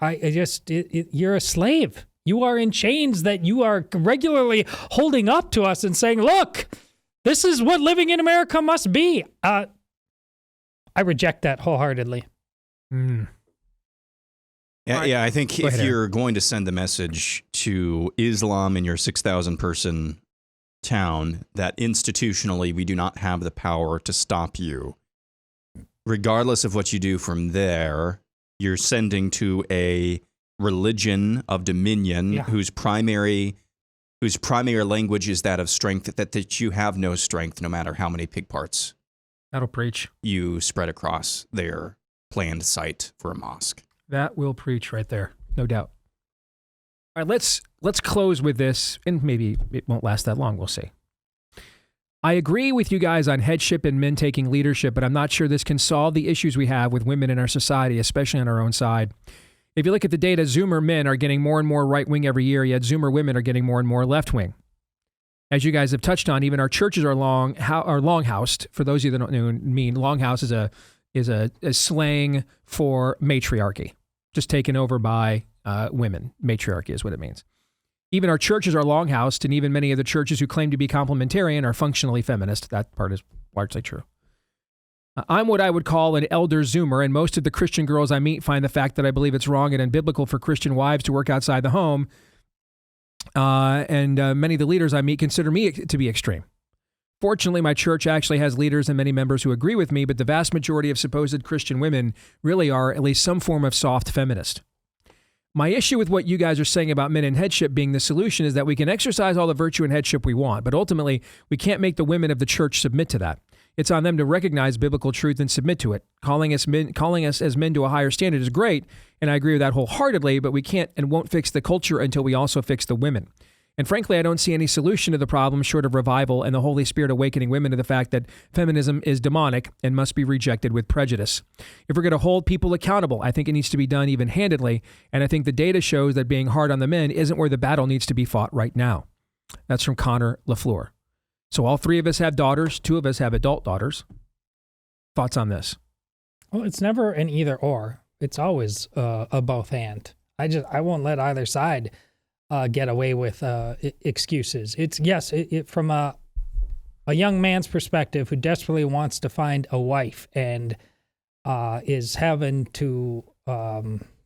You're a slave. You are in chains that you are regularly holding up to us and saying, look, this is what living in America must be. I reject that wholeheartedly. Yeah, I think if you're going to send the message to Islam in your 6,000 person town that institutionally we do not have the power to stop you, regardless of what you do from there, you're sending to a religion of dominion whose primary language is that of strength, that you have no strength no matter how many pig parts that'll preach you spread across their planned site for a mosque. That will preach right there, no doubt. All right, let's close with this, and maybe it won't last that long. We'll see. I agree with you guys on headship and men taking leadership, but I'm not sure this can solve the issues we have with women in our society, especially on our own side. If you look at the data, Zoomer men are getting more and more right-wing every year, yet Zoomer women are getting more and more left-wing. As you guys have touched on, even our churches are longhoused. For those of you that don't know, longhouse is a slang for matriarchy, just taken over by women. Matriarchy is what it means. Even our churches are longhoused, and even many of the churches who claim to be complementarian are functionally feminist. That part is largely true. I'm what I would call an elder Zoomer, and most of the Christian girls I meet find the fact that I believe it's wrong and unbiblical for Christian wives to work outside the home. And many of the leaders I meet consider me to be extreme. Fortunately, my church actually has leaders and many members who agree with me, but the vast majority of supposed Christian women really are at least some form of soft feminist. My issue with what you guys are saying about men in headship being the solution is that we can exercise all the virtue and headship we want, but ultimately we can't make the women of the church submit to that. It's on them to recognize biblical truth and submit to it. Calling us as men to a higher standard is great, and I agree with that wholeheartedly, but we can't and won't fix the culture until we also fix the women. And frankly, I don't see any solution to the problem short of revival and the Holy Spirit awakening women to the fact that feminism is demonic and must be rejected with prejudice. If we're going to hold people accountable, I think it needs to be done even-handedly, and I think the data shows that being hard on the men isn't where the battle needs to be fought right now. That's from Connor LaFleur. So all three of us have daughters. Two of us have adult daughters. Thoughts on this? Well, it's never an either or. It's always a both and. I won't let either side get away with excuses. It's yes, from a young man's perspective who desperately wants to find a wife and is having to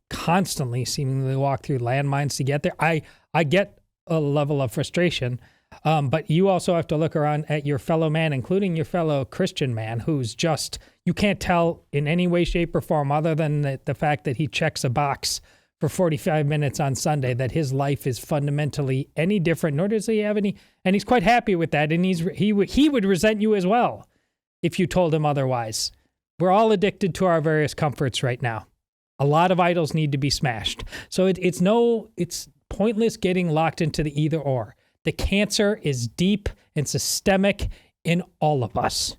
constantly seemingly walk through landmines to get there. I get a level of frustration, but you also have to look around at your fellow man, including your fellow Christian man, who's just, you can't tell in any way, shape, or form, other than the fact that he checks a box for 45 minutes on Sunday, that his life is fundamentally any different, nor does he have any, and he's quite happy with that, and he would resent you as well if you told him otherwise. We're all addicted to our various comforts right now. A lot of idols need to be smashed. So it's pointless getting locked into the either or. The cancer is deep and systemic in all of us.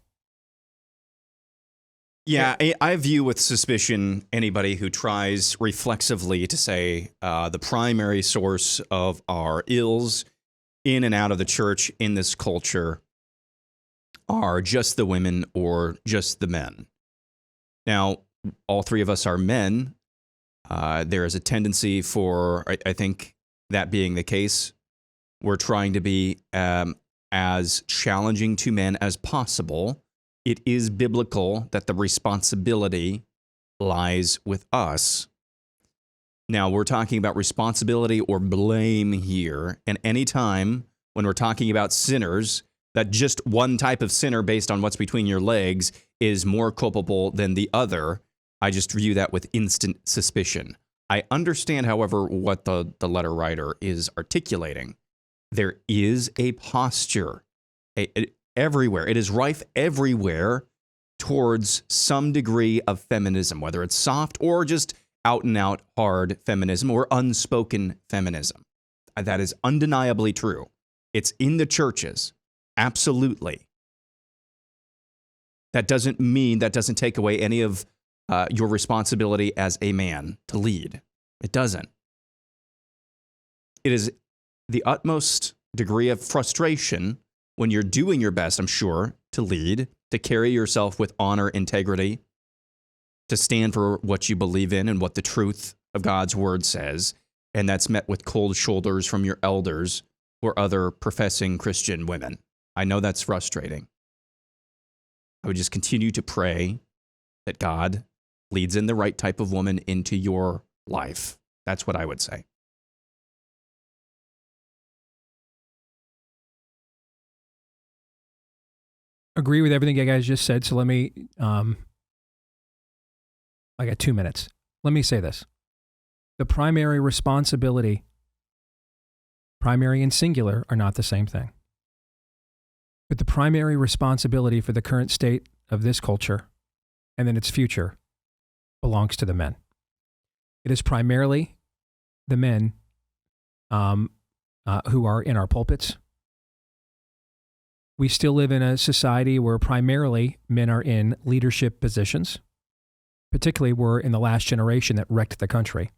Yeah, I view with suspicion anybody who tries reflexively to say the primary source of our ills in and out of the church in this culture are just the women or just the men. Now, all three of us are men. There is a tendency for, I think, that being the case, we're trying to be as challenging to men as possible. It is biblical that the responsibility lies with us. Now, we're talking about responsibility or blame here. And any time when we're talking about sinners, that just one type of sinner based on what's between your legs is more culpable than the other, I just view that with instant suspicion. I understand, however, what the letter writer is articulating. There is a posture everywhere. It is rife everywhere towards some degree of feminism, whether it's soft or just out and out hard feminism or unspoken feminism. That is undeniably true. It's in the churches. Absolutely. That doesn't take away any of your responsibility as a man to lead. It doesn't. It is the utmost degree of frustration when you're doing your best, I'm sure, to lead, to carry yourself with honor, integrity, to stand for what you believe in and what the truth of God's word says, and that's met with cold shoulders from your elders or other professing Christian women. I know that's frustrating. I would just continue to pray that God leads in the right type of woman into your life. That's what I would say. Agree with everything you guys just said. So let me, I got 2 minutes. Let me say this. The primary responsibility, primary and singular, are not the same thing. But the primary responsibility for the current state of this culture and then its future belongs to the men. It is primarily the men who are in our pulpits. We still live in a society where primarily men are in leadership positions. Particularly, we're in the last generation that wrecked the country.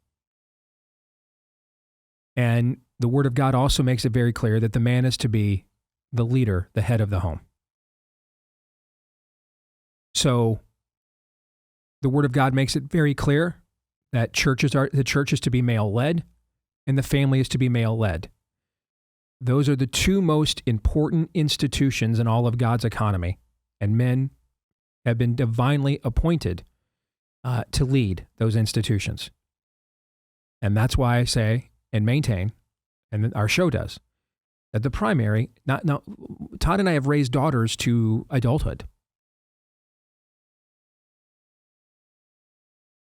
And the Word of God also makes it very clear that the man is to be the leader, the head of the home. So the Word of God makes it very clear that the church is to be male-led and the family is to be male-led. Those are the two most important institutions in all of God's economy, and men have been divinely appointed to lead those institutions. And that's why I say and maintain, and our show does, that the primary, Todd and I have raised daughters to adulthood.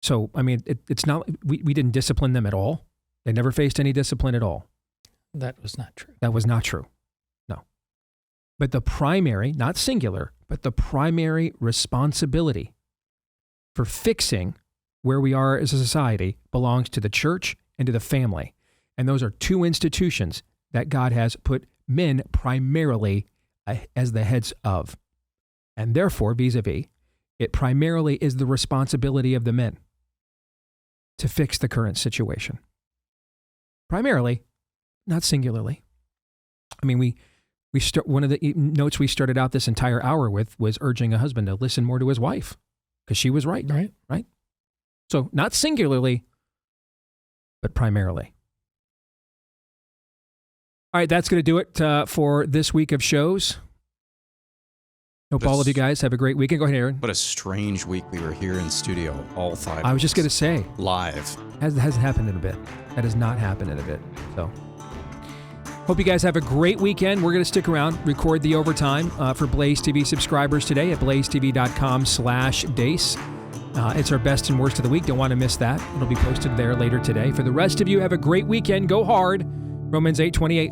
So, I mean, it's not, we didn't discipline them at all. They never faced any discipline at all. That was not true. That was not true. No. But the primary, not singular, but the primary responsibility for fixing where we are as a society belongs to the church and to the family. And those are two institutions that God has put men primarily as the heads of. And therefore, vis-a-vis, it primarily is the responsibility of the men to fix the current situation. Primarily, not singularly. I mean, one of the notes we started out this entire hour with was urging a husband to listen more to his wife because she was right. Right. So not singularly, but primarily. All right, that's going to do it for this week of shows. Hope all of you guys have a great weekend. Go ahead, Aaron. What a strange week we were here in studio, all 5 I was just going to say. Live. Hasn't happened in a bit. That has not happened in a bit. So, hope you guys have a great weekend. We're going to stick around, record the overtime for Blaze TV subscribers today at blazetv.com/Deace. It's our best and worst of the week. Don't want to miss that. It'll be posted there later today. For the rest of you, have a great weekend. Go hard. Romans 8:28.